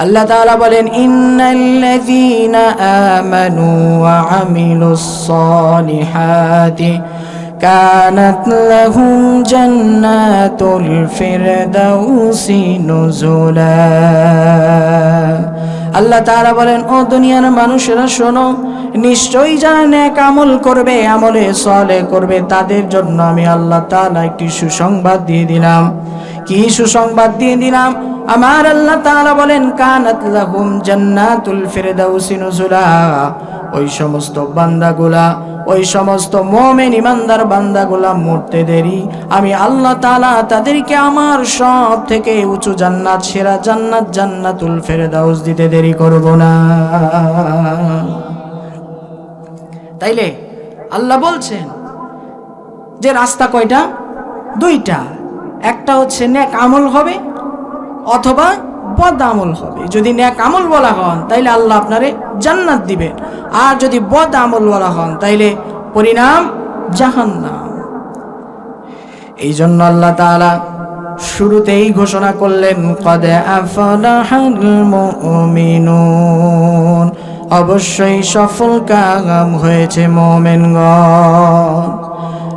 আল্লাহ তাআলা বলেন, ইন্নাল্লাযীনা আমানু ওয়া আমিলুস সালিহাতি কানাত লাহুম জান্নাতুল ফিরদাউসি নুজুলা। আল্লাহ তাআলা বলেন, ও দুনিয়ার মানুষেরা শোনো, নিশ্চয়ই যারা নেক আমল করবে, আমলে সালেহ করবে, তাদের জন্য আমি আল্লাহ তাআলা একটি সুসংবাদ দিয়ে দিলাম। কি সুসংবাদ দিয়ে দিলাম? আমার আল্লাহ তাআলা বলেন, কানাত লাহুম জান্নাতুল ফিরদাউসি নুজুলা। ওই সমস্ত বান্দাগুলা, ওই সমস্ত মুমিন ইমানদার বান্দাগুলা মরতে দেরি, আমি আল্লাহ তাআলা তাদেরকে আমার সব থেকে উঁচু জান্নাত, সেরা জান্নাত, জান্নাতুল ফিরদাউস দিতে দেরি করব না। তাইলে আল্লাহ বলছেন যে রাস্তা কয়টা? দুইটা। একটা হচ্ছে নেক আমল হবে অথবা বদ আমল হবে। যদি নেক আমল বলা হন তাইলে আল্লাহ আপনারে জান্নাত দিবেন, আর যদি বদ আমল বলা হন তাইলে পরিণাম জাহান্নাম। এই জন্য আল্লাহ তাআলা শুরুতেই ঘোষণা করলেন, কদ আফলাহাল মুমিনুন, অবশ্যই সফল কাম হয়েছে মুমিনগণ।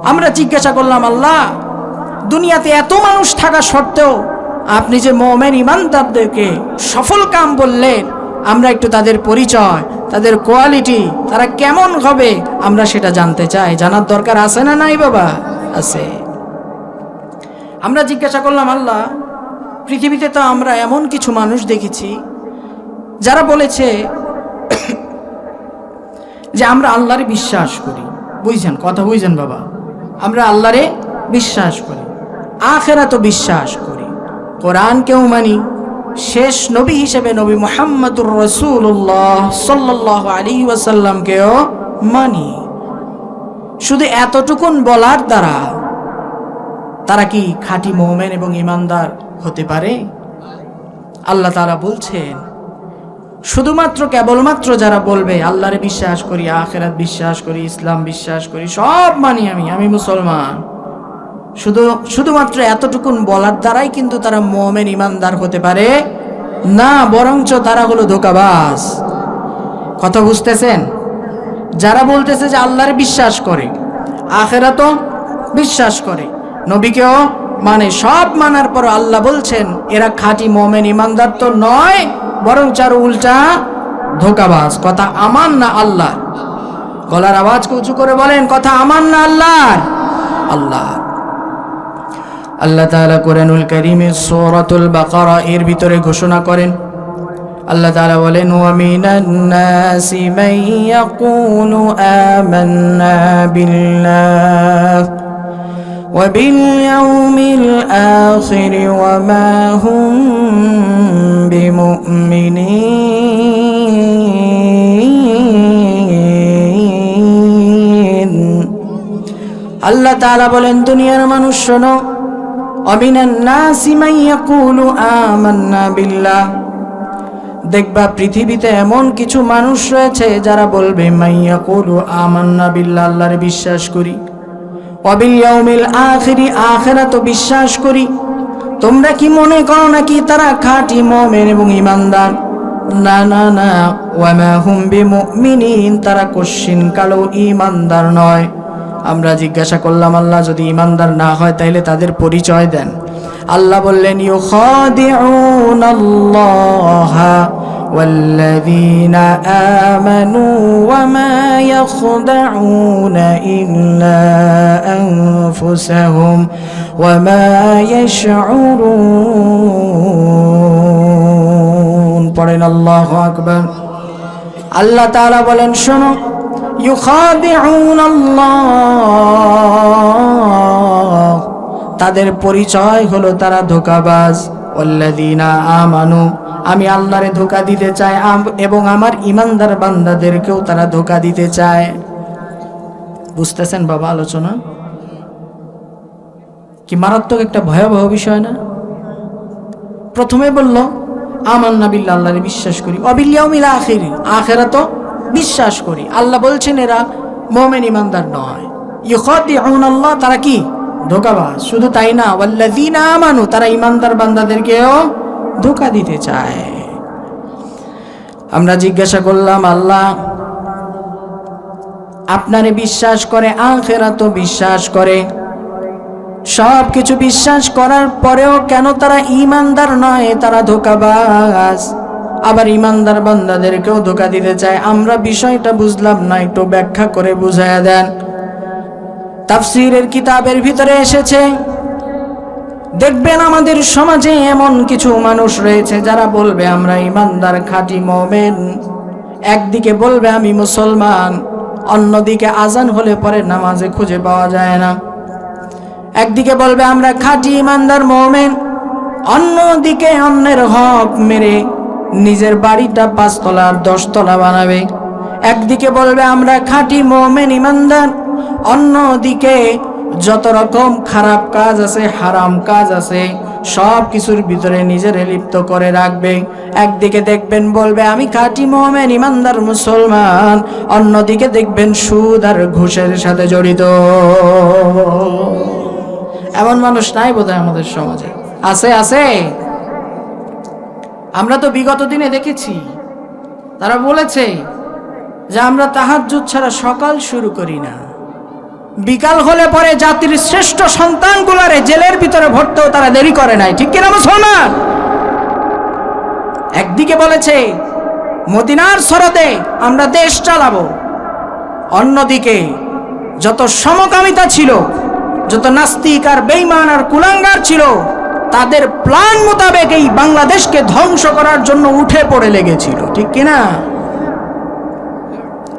আমরা জিজ্ঞাসা করলাম, আল্লাহ দুনিয়াতে এত মানুষ থাকা সত্ত্বেও আপনি যে মুমিন ইমানদারদেরকে সফল কাম বললেন, আমরা একটু তাদের পরিচয়, তাদের কোয়ালিটি, তারা কেমন হবে আমরা সেটা জানতে চাই। জানার দরকার আছে না নাই বাবা? আছে। আমরা জিজ্ঞাসা করলাম, আল্লাহ পৃথিবীতে তো আমরা এমন কিছু মানুষ দেখেছি যারা বলেছে যে আমরা আল্লাহরে বিশ্বাস করি। বুঝছেন কথা? বুঝছেন বাবা? আমরা আল্লাহরে বিশ্বাস করি, আখিরাতও বিশ্বাস করি, কোরআনকেও মানি, শেষ নবী হিসেবে নবী মুহাম্মদুর রাসূলুল্লাহ সাল্লাল্লাহু আলাইহি ওয়াসাল্লামকেও মানি। শুধু এতটুকুন বলার দ্বারা তারা কি খাঁটি মুমিন এবং ইমানদার হতে পারে? আল্লাহ তাআলা বলছেন, শুধুমাত্র কেবলমাত্র যারা বলবে আল্লাহরে বিশ্বাস করি, আখিরাত বিশ্বাস করি, ইসলাম বিশ্বাস করি, সব মানি, আমি মুসলমান, শুধুমাত্র এতটুকুন বলার দ্বারাই কিন্তু তারা মুমিন ইমানদার হতে পারে না, বরঞ্চ তারা হলো ধোঁকাবাজ। কথা বুঝতেছেন? যারা বলতেছে যে আল্লাহরে বিশ্বাস করে, আখিরাতও বিশ্বাস করে, নবীকেও মানে, সব মানার পর আল্লাহ বলছেন এরা খাঁটি মুমিন ইমানদার তো নয়, বরং চার উল্টা ধোঁকাবাজ। কথা আমার না আল্লাহ? গলার আওয়াজকে উঁচু করে বলেন, কথা আমার না আল্লাহ? আল্লাহ। আল্লাহ তাআলা কোরআনুল কারীমের সূরাতুল বাকারা এর ভিতরে ঘোষণা করেন, আল্লাহ তাআলা বলেন, ওয়া মিনান নাসি মান ইয়াকুলু আমান্না বিল্লাহ ওয়া বিল ইয়াউমিল আখির ওয়া মা হুম বিমুমিনিন। আল্লাহ তাআলা বলেন, দুনিয়ার মানুষ শোনো, অমিনান নাসি মান ইয়াকুলু আমান্না বিল্লাহ, দেখবা পৃথিবীতে এমন কিছু মানুষ রয়েছে যারা বলবে মান ইয়াকুলু আমান্না বিল্লাহ, আল্লাহরে বিশ্বাস করি, ওয়া বিল ইয়াউমিল আখির, আখিরাতও বিশ্বাস করি। তোমরা কি মনে করো নাকি তারা খাঁটি মুমিন এবং ইমানদার? না না না, ওয়া মা হুম বিমুমিনিন, তারা কোশ্চিন কালো ইমানদার নয়। আমরা জিজ্ঞাসা করলাম, আল্লাহ যদি ইমানদার না হয় তাহলে তাদের পরিচয় দেন। আল্লাহ বললেন, ইউখাদিউনাল্লাহা ওয়াল্লাযীনা আমানু ওয়া মা ইয়াখদাউনা ইল্লা আনফুসাহুম ওয়া মা ইয়াশউরুন। পড়েন আল্লাহু আকবার। আল্লাহ তাআলা বলেন, শোনো, ইউখাদিউনাল্লাহ, তাদের পরিচয় হলো তারা ধোঁকাবাজ। ওয়াল্লাযীনা আমানু, আমি আল্লাহরে ধোঁকা দিতে চাই এবং আমার ইমানদার বান্দাদেরকেও তারা ধোঁকা দিতে চায়। বুঝতেছেন বাবা আলোচনা? কি মারাত্মক একটা ভয়াবহ বিষয় না? প্রথমে বলল আমান্না বিল্লাহ, আল্লাহরে বিশ্বাস করি, ওয়া বিল ইয়াউমিল আখির, আখিরাতও বিশ্বাস করি। আল্লাহ বলছেন এরা মুমিন ইমানদার নয়। ইউখাদিউনাল্লাহ, তারা কি? ধোঁকাবাজ। শুধু তাই না, ওয়াল্লাযীনা আমানু, তারা ইমানদার বান্দাদেরকেও ধোঁকা দিতে চায়। আমরা জিজ্ঞাসা করলাম, আল্লাহ আপনারে বিশ্বাস করে, আখিরাতও বিশ্বাস করে, সব কিছু বিশ্বাস করার পরেও কেন তারা ঈমানদার নয়? তারা ধোঁকাবাজ। আবার ঈমানদার বান্দাদেরকেও ধোঁকা দিতে চায়। আমরা বিষয়টা বুঝলাম না, একটু ব্যাখ্যা করে বুঝায়া দেন। তাফসীরের কিতাবের ভিতরে এসেছে, দেখবেন আমাদের সমাজে এমন কিছু মানুষ রয়েছে যারা বলবে আমরা ঈমানদার, খাঁটি মুমিন। একদিকে বলবে আমি মুসলমান, অন্যদিকে আজান হলে পরে নামাজে খুঁজে পাওয়া যায় না। একদিকে বলবে আমরা খাঁটি ঈমানদার মুমিন, অন্যদিকে অন্যের হক মেরে নিজের বাড়িটা 5 তলা আর 10 তলা বানাবে। একদিকে বলবে আমরা খাঁটি মুমিন ঈমানদার, অন্যদিকে যত রকম খারাপ কাজ আছে, হারাম কাজ আছে, সব কিছুর ভিতরে নিজেরে লিপ্ত করে রাখবে। একদিকে দেখবেন বলবে আমি খাঁটি মুমিন ঈমানদার মুসলমান, অন্যদিকে দেখবেন সুদ আর ঘুষের সাথে জড়িত। এমন মানুষ নাই বোধহয় আমাদের সমাজে? আছে, আছে। আমরা তো বিগত দিনে দেখেছি, তারা বলেছে যে আমরা তাহাজ্জুদ ছাড়া সকাল শুরু করি না। বিকাল হলে পরে জাতির শ্রেষ্ঠ সন্তানগুলারে জেলের ভিতরে ভরতেও তারা দেরি করে নাই। ঠিক কিনা মুসলমান? একদিকে বলেছে মদিনার সরদে আমরা দেশ চালাবো, অন্যদিকে যত সমকামিতা ছিল, যত নাস্তিক আর বেঈমান আর কুলাঙ্গার ছিল, তাদের প্ল্যান মোতাবেক এই বাংলাদেশকে ধ্বংস করার জন্য উঠে পড়ে লেগেছিল। ঠিক কিনা?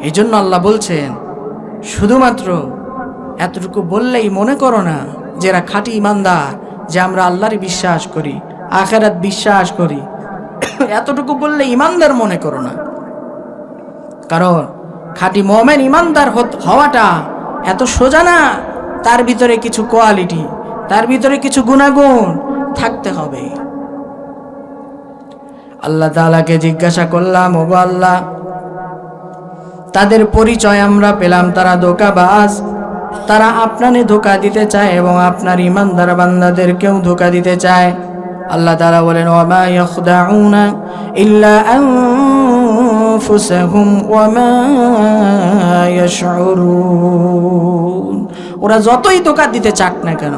এই জন্য আল্লাহ বলছেন শুধুমাত্র এতটুকু বললেই মনে করো না যে এরা খাঁটি ঈমানদার, যে আমরা আল্লাহর বিশ্বাস করি, আখিরাত বিশ্বাস করি। এতটুকু বললে ঈমানদার মনে করো না। কারণ খাঁটি মুমিন ঈমানদার হওয়াটা এত সোজা না। তার ভিতরে কিছু কোয়ালিটি, তার ভিতরে কিছু গুণাগুণ থাকতে হবে। আল্লাহ তাআলাকে জিজ্ঞাসা করলাম, ওগো আল্লাহ, তাদের পরিচয় আমরা পেলাম, তারা ধোঁকাবাজ, তারা আপনারে ধোঁকা দিতে চায় এবং আপনার ঈমানদার বান্দাদেরকেও ধোঁকা দিতে চায়। আল্লাহ তাআলা বলেন, ওয়ামা ইয়াখদাউনা ইল্লা আনফুসাহুম ওয়ামা ইয়াশউরুন। ওরা যতই ধোঁকা দিতে চাক না কেন,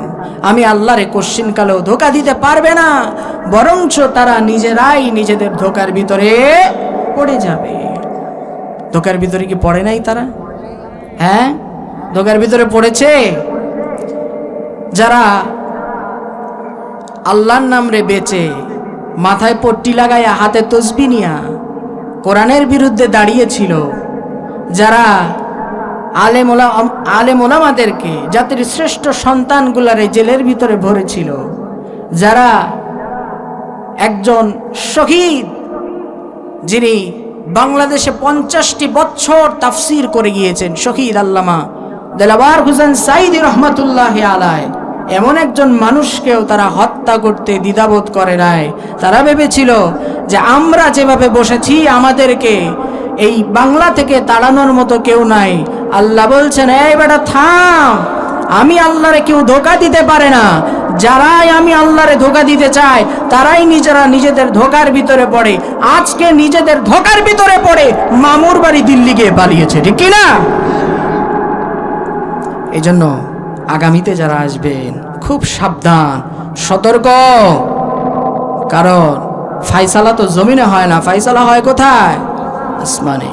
আমি আল্লাহরে কোশ্চিন কালেও ধোঁকা দিতে পারবে না, বরঞ্চ তারা নিজেরাই নিজেদের ধোঁকার ভিতরে পড়ে যাবে। ধোঁকার ভিতরে কি পড়ে নাই তারা? হ্যাঁ, ধোঁকার ভিতরে পড়েছে। যারা আল্লাহর নাম রে বেচে, মাথায় পট্টি লাগাইয়া হাতে তসবিহ নিয়া কোরআনের বিরুদ্ধে দাঁড়িয়েছিল, যারা আলেম ওলামাদেরকে, জাতির শ্রেষ্ঠ সন্তানগুলারে জেলের ভিতরে ভরেছিল, যারা একজন শহীদ যিনি বাংলাদেশে 50টি বছর তাফসীর করে গিয়েছেন, শহীদ আল্লামা দেলাওয়ার হোসেন সাঈদী রহমাতুল্লাহি আলাইহি, এমন একজন মানুষকেও তারা হত্যা করতে দ্বিধাবোধ করে নাই। তারা ভেবেছিল যে আমরা যেভাবে বসেছি আমাদেরকে এই বাংলা থেকে তাড়ানোর মতো কেউ নাই। আল্লাহ বলছেন, এই বেটা থাম, আমি আল্লাহরে কেউ ধোঁকা দিতে পারে না। যারাই আমি আল্লাহরে ধোঁকা দিতে চায় তারাই নিজেরা নিজেদের ধোঁকার ভিতরে পড়ে। আজকে নিজেদের ধোঁকার ভিতরে পড়ে মামুর বাড়ি দিল্লি গিয়ে পালিয়েছে। ঠিক কিনা? এই জন্য আগামীতে যারা আসবেন খুব সাবধান, সতর্ক। কারণ ফায়সালা তো জমিনে হয় না, ফায়সালা হয় কোথায়? আসমানে।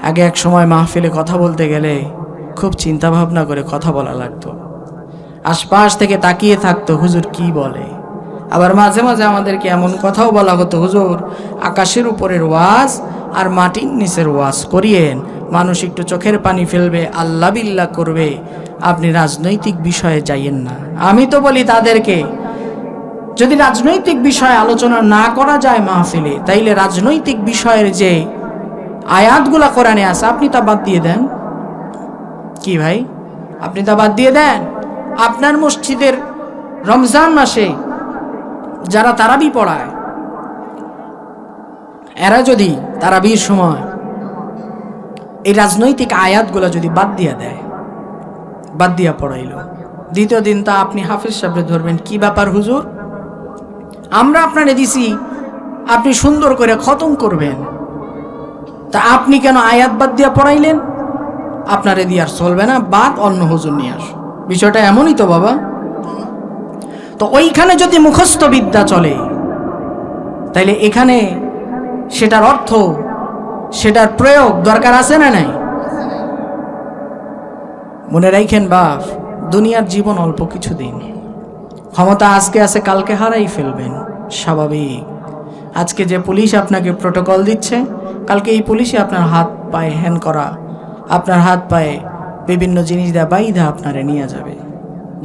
আগে এক সময় মাহফিলে কথা বলতে গেলে খুব চিন্তা ভাবনা করে কথা বলা লাগতো, আশপাশ থেকে তাকিয়ে থাকতো হুজুর কি বলে। আবার মাঝে মাঝে আমাদেরকে এমন কথাও বলা হতো, হুজুর আকাশের উপরের ওয়াজ আর মাটির নিচের ওয়াজ করিয়েন, মানুষ একটু চোখের পানি ফেলবে, আল্লাহ বিল্লাহ করবে, আপনি রাজনৈতিক বিষয়ে যাইয়েন না। আমি তো বলি তাদেরকে, যদি রাজনৈতিক বিষয়ে আলোচনা না করা যায় মাহফিলে, তাইলে রাজনৈতিক বিষয়ের যে আয়াতগুলা কোরআনে আছে আপনি তা বাদ দিয়ে দেন। কি ভাই, আপনি তা বাদ দিয়ে দেন। আপনার মসজিদের রমজান মাসে যারা তারাবি পড়ায়, এরা যদি তারাবির সময় এই রাজনৈতিক আয়াতগুলা যদি বাদ দিয়া দেয়, বাদ দিয়া পড়াইলো, দ্বিতীয় দিন তা আপনি হাফিজ সাহেবরে ধরবেন, কি ব্যাপার হুজুর, আমরা আপনারে দিছি, আপনি সুন্দর করে খতম করবেন, তা আপনি কেন আয়াত বাদ দিয়ে পড়াইলেন? আপনারে দিয়ে আর চলবে না, বাদ অন্য হুজুর নিয়ে আস। বিষয়টা এমনই তো বাবা। তো ওইখানে যদি মুখস্থ বিদ্যা চলে, তাইলে এখানে সেটার অর্থ, সেটার প্রয়োগ দরকার আছে না নাই? মনে রাখেন বাপ, দুনিয়ার জীবন অল্প কিছু দিন। ক্ষমতা আজকে আছে, কালকে হারাই ফেলবেন, স্বাভাবিক। আজকে যে পুলিশ আপনাকে প্রোটোকল দিচ্ছে, কালকে এই পুলিশে আপনার হাত পায়ে হ্যান করা, আপনার হাত পায়ে বিভিন্ন জিনিস দেওয়া বাইধা আপনারে নিয়ে যাবে।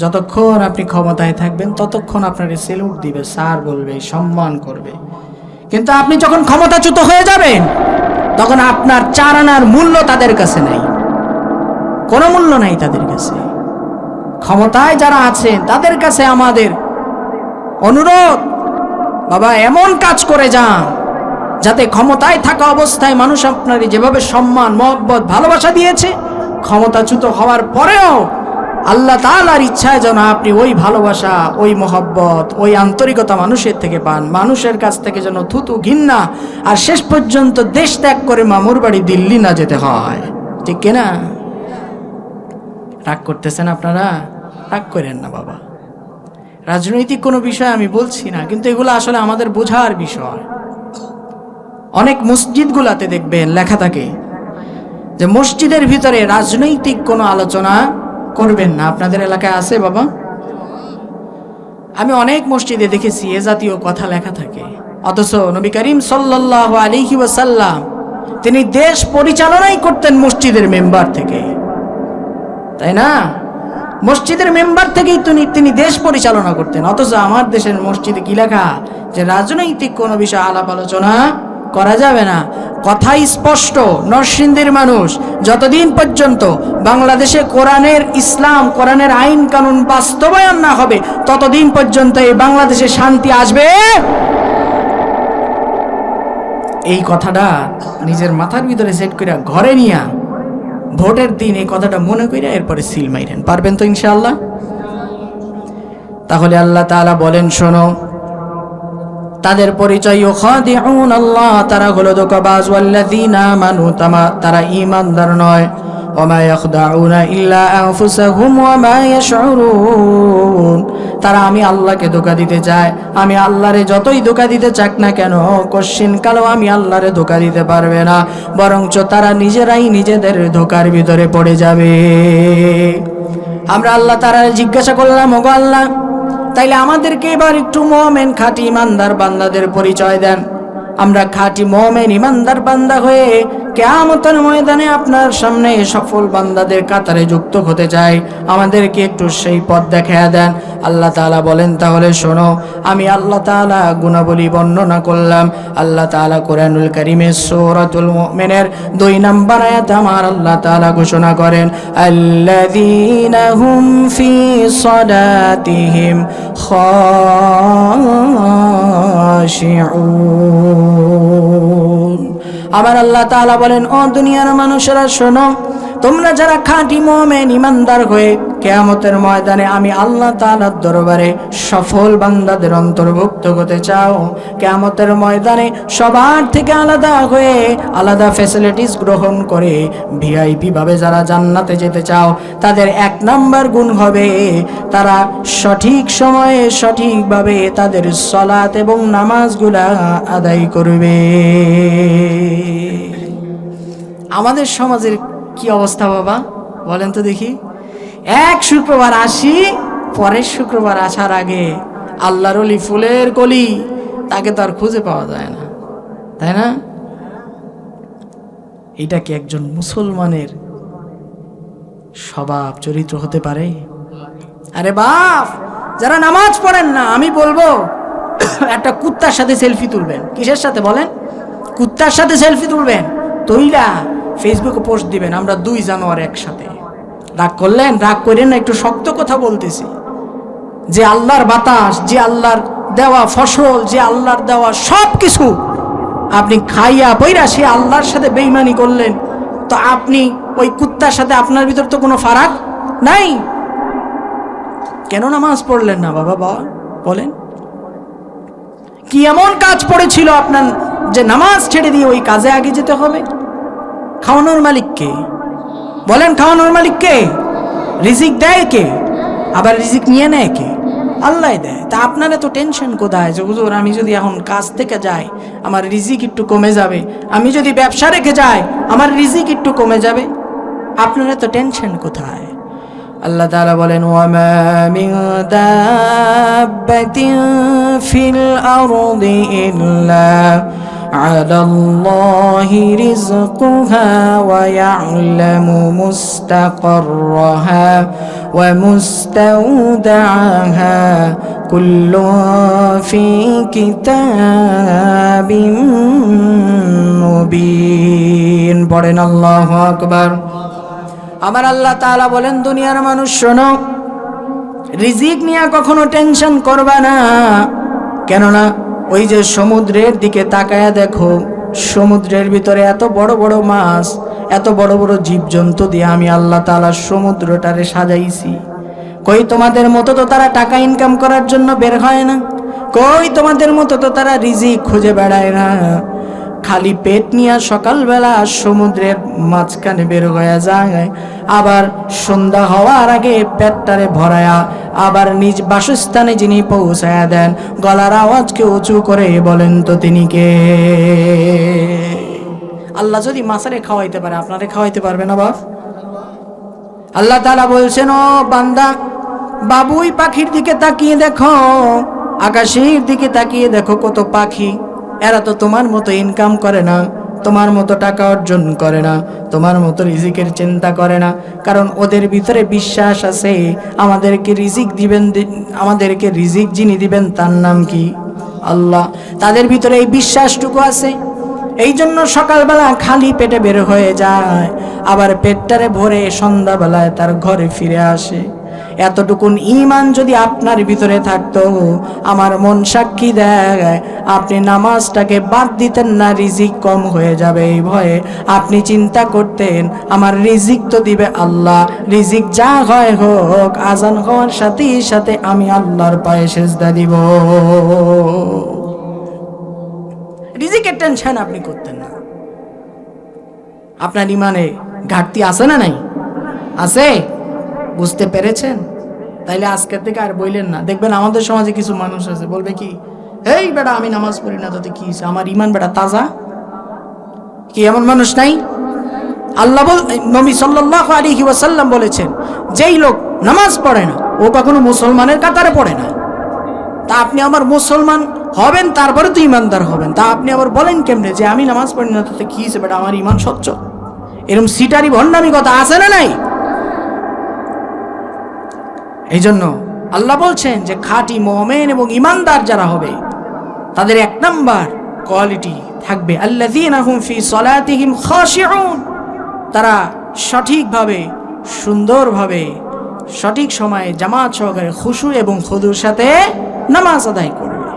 যতক্ষণ আপনি ক্ষমতায় থাকবেন ততক্ষণ আপনারে সেলুট দিবে, স্যার বলবে, সম্মান করবে। কিন্তু আপনি যখন ক্ষমতাচ্যুত হয়ে যাবেন, তখন আপনার 4 আনার মূল্য তাদের কাছে নাই, কোনো মূল্য নাই তাদের কাছে। ক্ষমতায় যারা আছেন তাদের কাছে আমাদের অনুরোধ, বাবা এমন কাজ করে যান যাতে ক্ষমতায় থাকা অবস্থায় মানুষ আপনার যেভাবে সম্মান, মহব্বত, ভালোবাসা দিয়েছে, ক্ষমতাচ্যুত হওয়ার পরেও আল্লাহ তাআলার ইচ্ছায় যেন আপনি ওই ভালোবাসা, ওই মহব্বত, ওই আন্তরিকতা মানুষের থেকে পান, মানুষের কাছ থেকে যেন থুতু ঘৃণা আর শেষ পর্যন্ত দেশ ত্যাগ করে মামুর বাড়ি দিল্লি না যেতে হয়। ঠিক কিনা? রাগ করতেছেন আপনারা? রাগ করেন না বাবা। রাজনৈতিক কোনো বিষয় আমি বলছি না, কিন্তু এগুলো আসলে আমাদের বোঝার বিষয়। অনেক মসজিদগুলাতে দেখবেন লেখা থাকে যে মসজিদের ভিতরে রাজনৈতিক কোনো আলোচনা করবেন না। আপনাদের এলাকায় আছে বাবা? আমি অনেক মসজিদে দেখেছি এ জাতীয় কথা লেখা থাকে, অথচ নবী করিম সাল্লাল্লাহু আলাইহি ওয়াসাল্লাম তিনি দেশ পরিচালনাই করতেন মসজিদের মেম্বার থেকে, তাই না? মসজিদের মেম্বার থেকেই তিনি দেশ পরিচালনা করতেন। অথচ আমার দেশের মসজিদে কি লেখা? যে রাজনৈতিক কোনো বিষয় আলাপ আলোচনা করা যাবে না। কথাই স্পষ্ট, নরসিংদীর মানুষ যতদিন পর্যন্ত বাংলাদেশে কোরআনের ইসলাম, কোরআনের আইন কানুন বাস্তবায়ন না হবে, ততদিন পর্যন্ত এই বাংলাদেশে শান্তি আসবে। এই কথাটা নিজের মাথার ভিতরে সেট করে ঘরে নিয়ে ভোটের দিন এই কথাটা মনে করে এরপরে সিল মাইরেন। পারবেন তো ইনশাআল্লাহ? তাহলে আল্লাহ তাআলা বলেন, শোনো তাদের পরিচয়, খাদিউন আল্লাহ, তারা হলো ধোঁকাবাজ, ওয়াল্লাযীনা আমানু, তারা ঈমানদার নয়, ওমা ইয়াখদাউনা ইল্লা আনফুসাহুম ওমা ইয়াশউরুন, তারা আমি আল্লাহকে ধোঁকা দিতে চায়। আমি আল্লাহরে যতই ধোঁকা দিতে চাক না কেন, কশ্চিন কালেও আমি আল্লাহরে ধোঁকা দিতে পারবে না, বরঞ্চ তারা নিজেরাই নিজেদের ধোঁকার ভিতরে পড়ে যাবে। আমরা আল্লাহ তাআলা জিজ্ঞাসা করলাম, ওগো আল্লাহ, তাইলে আমাদেরকে এবার একটু মুমিন খাঁটি ইমানদার বান্দাদের পরিচয় দেন। আমরা খাঁটি মুমিন ইমানদার বান্দা হয়ে কিয়ামতের ময়দানে আপনার সামনে সফল বান্দাদের কাতারে যুক্ত হতে চাই, আমাদেরকে একটু সেই পথ দেখায়া দেন। আল্লাহ তাআলা বলেন, তাহলে শোনো, আমি আল্লাহ তাআলা গুণাবলী বর্ণনা করলাম। আল্লাহ তাআলা কোরআনুল কারীমে সূরাতুল মুমিনের 2 নম্বর আয়াতে আমার আল্লাহ তাআলা ঘোষণা করেন, আল্লাযীনা হুম ফি সালাতিহিম খাশিউন। আমার আল্লাহ তাআলা বলেন, ও দুনিয়ার মানুষেরা শোনো, তোমরা যারা খাঁটি মুমিন ইমানদার হয়ে কিয়ামতের ময়দানে আমি আল্লাহ তাআলার দরবারে সফল বান্দাদের অন্তর্ভুক্ত হতে চাও, কিয়ামতের ময়দানে সবার থেকে আলাদা হয়ে আলাদা ফ্যাসিলিটিস গ্রহণ করে ভিআইপি ভাবে যারা জান্নাতে যেতে চাও, তাদের 1 নাম্বার গুণ হবে তারা সঠিক সময়ে সঠিকভাবে তাদের সালাত এবং নামাজগুলা আদায় করবে। আমাদের সমাজের কি অবস্থা বাবা বলেন তো দেখি? এক শুক্রবার আসি, পরের শুক্রবার আসার আগে আল্লাহর ওলি ফুলের কলি, তাকে তো আর খুঁজে পাওয়া যায় না, তাই না? এটা কি একজন মুসলমানের স্বভাব চরিত্র হতে পারে? আরে বাপ, যারা নামাজ পড়েন না, আমি বলবো একটা কুত্তার সাথে সেলফি তুলবেন। কিসের সাথে বলেন? কুত্তার সাথে সেলফি তুলবেন, তুইলা ফেসবুকে পোস্ট দিবেন, আমরা 2 জানুয়ারি একসাথে। রাগ করলেন? রাগ করেন না, একটু শক্ত কথা বলতেছি। যে আল্লাহর বাতাস, যে আল্লাহর দেওয়া ফসল, যে আল্লাহর দেওয়া সব কিছু আপনি খাইয়া বইরা সে আল্লাহর সাথে বেঈমানি করলেন, তো আপনি ওই কুত্তার সাথে আপনার ভিতর তো কোনো ফারাক নাই। কেন নামাজ পড়লেন না বাবা? বলেন, কি এমন কাজ পড়েছিল আপনার যে নামাজ ছেড়ে দিয়ে ওই কাজে আগে যেতে হবে? খাওয়ানোর মালিক কে? বলেন, খাওয়ানোর মালিক কে? রিজিক দেয় কে? আবার রিজিক নিয়ে নেয় কে? আল্লাহ দেয়। তা আপনারা তো টেনশন কোথায় যে হুজুর আমি যদি এখন কাজ থেকে যাই আমার রিজিক একটু কমে যাবে, আমি যদি ব্যবসা রেখে যাই আমার রিজিক একটু কমে যাবে? আপনারা তো টেনশন কোথায়? আল্লাহ তাআলা বলেন, ওয়ামা মিন দাব্বাতিন ফিল আরদি ইল্লা আলাল্লাহি রিজকুহা ওয়া ইয়ালামু মুস্তাকাররাহা ওয়া মুস্তাওদাআহা কুল্লুন ফি কিতাবিম মুবিন। পড়েন আল্লাহু আকবার। আমার আল্লাহ তাআলা বলেন, দুনিয়ার মানুষ শোনো, রিজিক নিয়ে কখনো টেনশন করবা না। কেননা ওই যে সমুদ্রের দিকে তাকায়া দেখো, সমুদ্রের ভিতরে এত বড় বড় মাছ, এত বড় বড় জীবজন্তু দিয়ে আমি আল্লাহ তাআলা সমুদ্রটারে সাজাইছি। কই তোমাদের মতো তো তারা টাকা ইনকাম করার জন্য বের হয় না, কই তোমাদের মতো তো তারা রিজিক খুঁজে বেড়ায় না। খালি পেট নিয়ে সকালবেলা সমুদ্রের মাঝখানে বের হয়ে যায়, আবার সন্ধ্যা হওয়ার আগে পেটটারে ভরায়া আবার নিজ বাসস্থানে যিনি পৌঁছায়া দেন, গলার আওয়াজকে উঁচু করে বলেন তো তিনি কে? আল্লাহ যদি মাছারে খাওয়াইতে পারে, আপনারে খাওয়াইতে পারবে না বাপ? আল্লাহ তাআলা বলছেন, ও বান্দা, বাবুই পাখির দিকে তাকিয়ে দেখো, আকাশের দিকে তাকিয়ে দেখো, কত পাখি। এরা তো তোমার মতো ইনকাম করে না, তোমার মতো টাকা অর্জন করে না, তোমার মতো রিজিকের চিন্তা করে না। কারণ ওদের ভিতরে বিশ্বাস আছে আমাদেরকে রিজিক দিবেন, আমাদেরকে রিজিক যিনি দিবেন তার নাম কি? আল্লাহ। তাদের ভিতরে এই বিশ্বাসটুকু আছে, এই জন্য সকালবেলা খালি পেটে বের হয়ে যায়, আবার পেটটারে ভরে সন্ধ্যাবেলায় তার ঘরে ফিরে আসে। এতটুকুন ঈমান যদি আপনার ভিতরে থাকতো, আমার মন সাক্ষী দেয় আপনি নামাজটাকে বাদ দিতেন না, রিজিক কম হয়ে যাবে এই ভয়ে। আপনি চিন্তা করতেন আমার রিজিক তো দিবে আল্লাহ, রিজিক যা হয় হোক, আজান হওয়ার সাথে সাথে আমি আল্লাহর পায়ে সেজদা দিব। রিজিকের টেনশন আপনি করতেন না। আপনার ইমানে ঘাটতি আছে না নাই? আছে? বুঝতে পেরেছেন? তাইলে আজকের থেকে আর বললেন না। দেখবেন আমাদের সমাজে কিছু মানুষ আছে, বলবে কি, এই বেটা আমি নামাজ পড়ি না, তাতে কি হয়েছে, আমার ইমান বেটা তাজা। কি এমন মানুষ নাই? আল্লাহ নবী সাল্লাল্লাহু আলাইহি ওয়াসাল্লাম বলেছেন, যেই লোক নামাজ পড়ে না ও কখনো মুসলমানের কাতারে পড়ে না। তা আপনি আমার মুসলমান হবেন, তারপরে তো ইমানদার হবেন। তা আপনি আবার বলেন কেমনে যে আমি নামাজ পড়ি না, তাতে কি হয়েছে বেটা, আমার ইমান স্বচ্ছ? এরকম সিটারি ভণ্ডামি কথা আছে না নাই? এই জন্য আল্লাহ বলছেন যে খাঁটি মুমিন এবং ইমানদার যারা হবে তাদের এক নাম্বার কোয়ালিটি থাকবে আল্লাযীনা হুম ফি সলাতিহিম খাশিউন, তারা সঠিকভাবে, সুন্দরভাবে, সঠিক সময়ে জামাত সহকারে খুশু এবং খুদুর সাথে নামাজ আদায় করবে।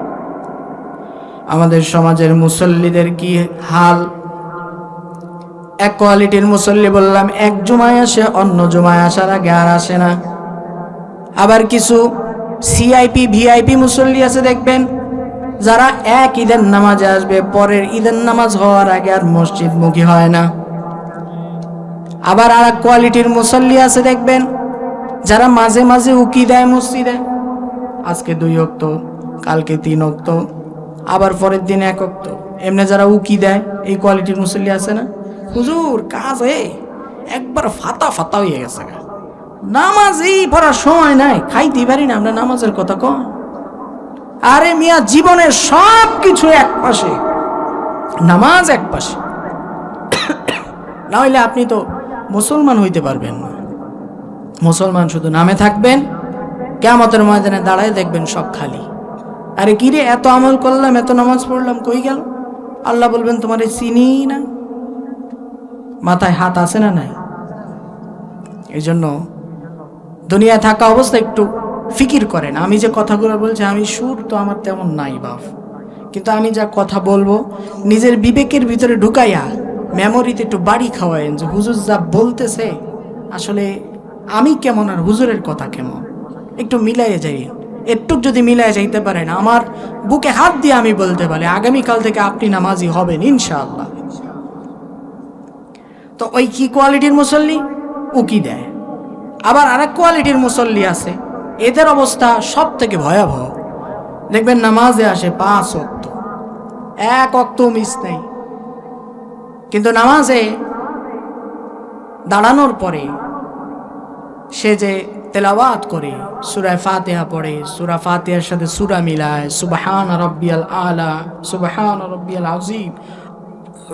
আমাদের সমাজের মুসল্লিদের কি হাল? এক কোয়ালিটির মুসল্লি বললাম, এক জুমায় আসে, অন্য জুমায় আসার আগে আর আসে না। আবার কিছু সিআইপি ভিআইপি মুসল্লি আছে, দেখবেন যারা এক ঈদের নামাজে আসবে, পরের ঈদের নামাজ হওয়ার আগে আর মসজিদমুখী হয় না। আবার আর এক কোয়ালিটির মুসল্লি আছে, দেখবেন যারা মাঝে মাঝে উকি দেয় মসজিদে, আজকে 2 ওয়াক্ত, কালকে 3 ওয়াক্ত, আবার পরের দিন 1 ওয়াক্ত, এমনি যারা উকি দেয়, এই কোয়ালিটির মুসল্লি আছে না? হুজুর কাজ একবার ফাতা ফাতা হয়ে গেছে, নামাজই পড়ার সময় নাই, খাইতে পারি না আমরা, নামাজের কথা কন। আরে মিয়া, জীবনের সব কিছু এক পাশে, নামাজ এক পাশে, না হইলে আপনি তো মুসলমান হইতে পারবেন না। মুসলমান শুধু নামে থাকবেন, কিয়ামতের ময়দানে দাঁড়ায় দেখবেন সব খালি। আরে কিরে, এত আমল করলাম, এত নামাজ পড়লাম, কই গেল? আল্লাহ বলবেন তোমার চিনি না। মাথায় হাত আছে না নাই? এই জন্য দুনিয়া থাকা অবস্থা একটু ফিকির করেন। আমি যে কথাগুলো বলছি, আমি সুর তো আমার তেমন নাই বাপ, কিন্তু আমি যা কথা বলবো নিজের বিবেকের ভিতরে ঢুকাইয়া মেমোরিতে একটু বাড়ি খাওয়ায়েন যে হুজুর যা বলতেছে আসলে আমি কেমন আর হুজুরের কথা কেমন, একটু মিলাইয়ে যাই। একটু যদি মিলাই যাইতে পারেন, আমার বুকে হাত দিয়ে আমি বলতে পারি আগামীকাল থেকে আপনি নামাজি হবেন ইনশাআল্লাহ। তো ওই কি কোয়ালিটির মুসল্লি উকি দেয়। আবার আরেক কোয়ালিটির মুসল্লি আছে, এদের অবস্থা সব থেকে ভয়াবহ। দেখবেন নামাজে আসে 5 ওয়াক্ত, 1 ওয়াক্ত মিস নেই, কিন্তু নামাজে দাঁড়ানোর পরে সে যে তেলাওয়াত করে, সূরা ফাতিহা পড়ে, সূরা ফাতিহার সাথে সূরা মিলায়, সুবহান রাব্বিয়াল আলা, সুবহান রাব্বিয়াল আযীম,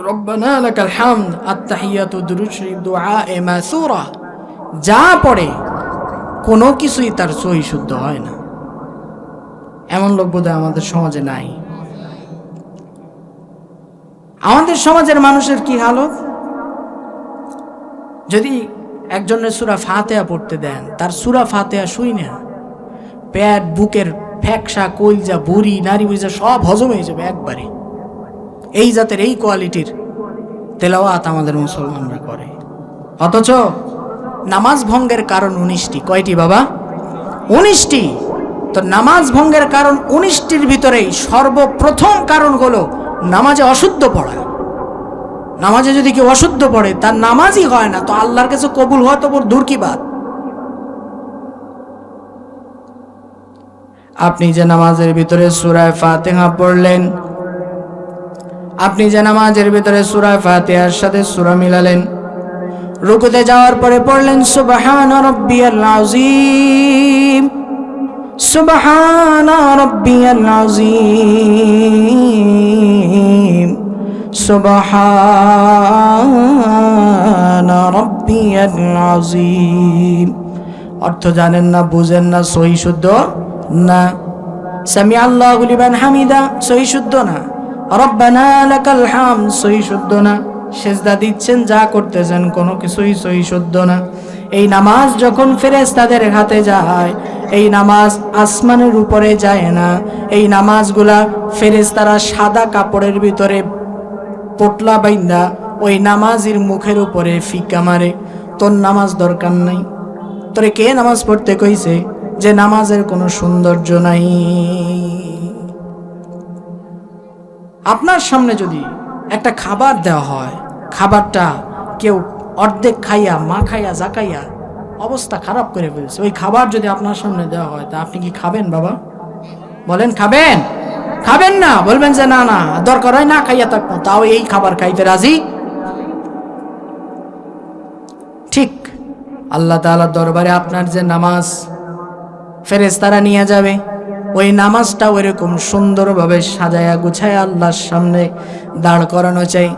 রব্বানা লাকাল হামদ, আত-তাহিয়াতু, দুরূদ শরীফ, দুআ এ মাসুরা যা পড়ে কোনো কিছুই তার সহি শুদ্ধ হয় না। এমন লোক বোধহয় আমাদের সমাজে নাই। আমাদের সমাজের মানুষের কি হালত, যদি একজনের সূরা ফাতিহা পড়তে দেন, তার সূরা ফাতিহা শুই না, পেট বুকের ফ্যাকসা কলজা বুড়ি নারী বুঝা সব হজম হয়ে যাবে একবারে। এই জাতের এই কোয়ালিটির তেলাওয়াত আমাদের মুসলমানরা করে। অথচ নামাজ ভঙ্গের কারণ 19টি। কয়টি বাবা? 19টি। তো নামাজ ভঙ্গের কারণ 19টির ভিতরেই সর্বপ্রথম কারণ হলো নামাজে অশুদ্ধ পড়া। নামাজে যদি কেউ অশুদ্ধ পড়ে, তার নামাজই হয় না, তো আল্লাহর কাছে কবুল হওয়া তো বড় দূর কি বাত। আপনি যে নামাজের ভিতরে সূরা ফাতিহা পড়লেন, আপনি যে নামাজের ভিতরে সূরা ফাতিহার সাথে সূরা মিলালেন, রুকুতে যাওয়ার পরে পড়লেন সুবহান রাব্বিয়াল আযীম, সুবহান রাব্বিয়াল আযীম, সুবহান রাব্বিয়াল আযীম। অর্থ জানেন না, বুঝেন না, সহি শুদ্ধ না। সামি আল্লাহু লিমান হামিদা, সহি শুদ্ধ না। রব্বানা লাকাল হামদ, সহি শুদ্ধ না। সেজদা দিচ্ছেন, যা করতেছেন, কোনো কিছুই সহি শুদ্ধ না। এই নামাজ যখন ফেরেশতাদের হাতে যায়, এই নামাজ আসমানের উপরে যায় না। এই নামাজগুলা ফেরেশতারা সাদা কাপড়ের ভিতরে পোটলা বাইন্দা ওই নামাজির মুখের উপরে ফিকা মারে। তোর নামাজ দরকার নাই, তোরে কে নামাজ পড়তে কইছে যে নামাজের কোনো সৌন্দর্য নাই? আপনার সামনে যদি একটা খাবার দেওয়া হয়, খাবারটা কেউ অর্ধেক খাইয়া মাখাইয়া জাকাইয়া অবস্থা খারাপ করে ফেলছে, ওই খাবার যদি আপনার সামনে দেওয়া হয়, তা আপনি কি খাবেন বাবা? বলেন খাবেন? খাবেন না, বলবেন যে না না দরকার হয় না খাইয়া থাকবো, তাও এই খাবার খাইতে রাজি। ঠিক আল্লাহ তাআলার দরবারে আপনার যে নামাজ ফেরেশতারা নিয়ে যাবে, ওই নামাজটা ওইরকম সুন্দরভাবে সাজায়া গুছায়া আল্লাহর সামনে দাঁড় করানো চাই।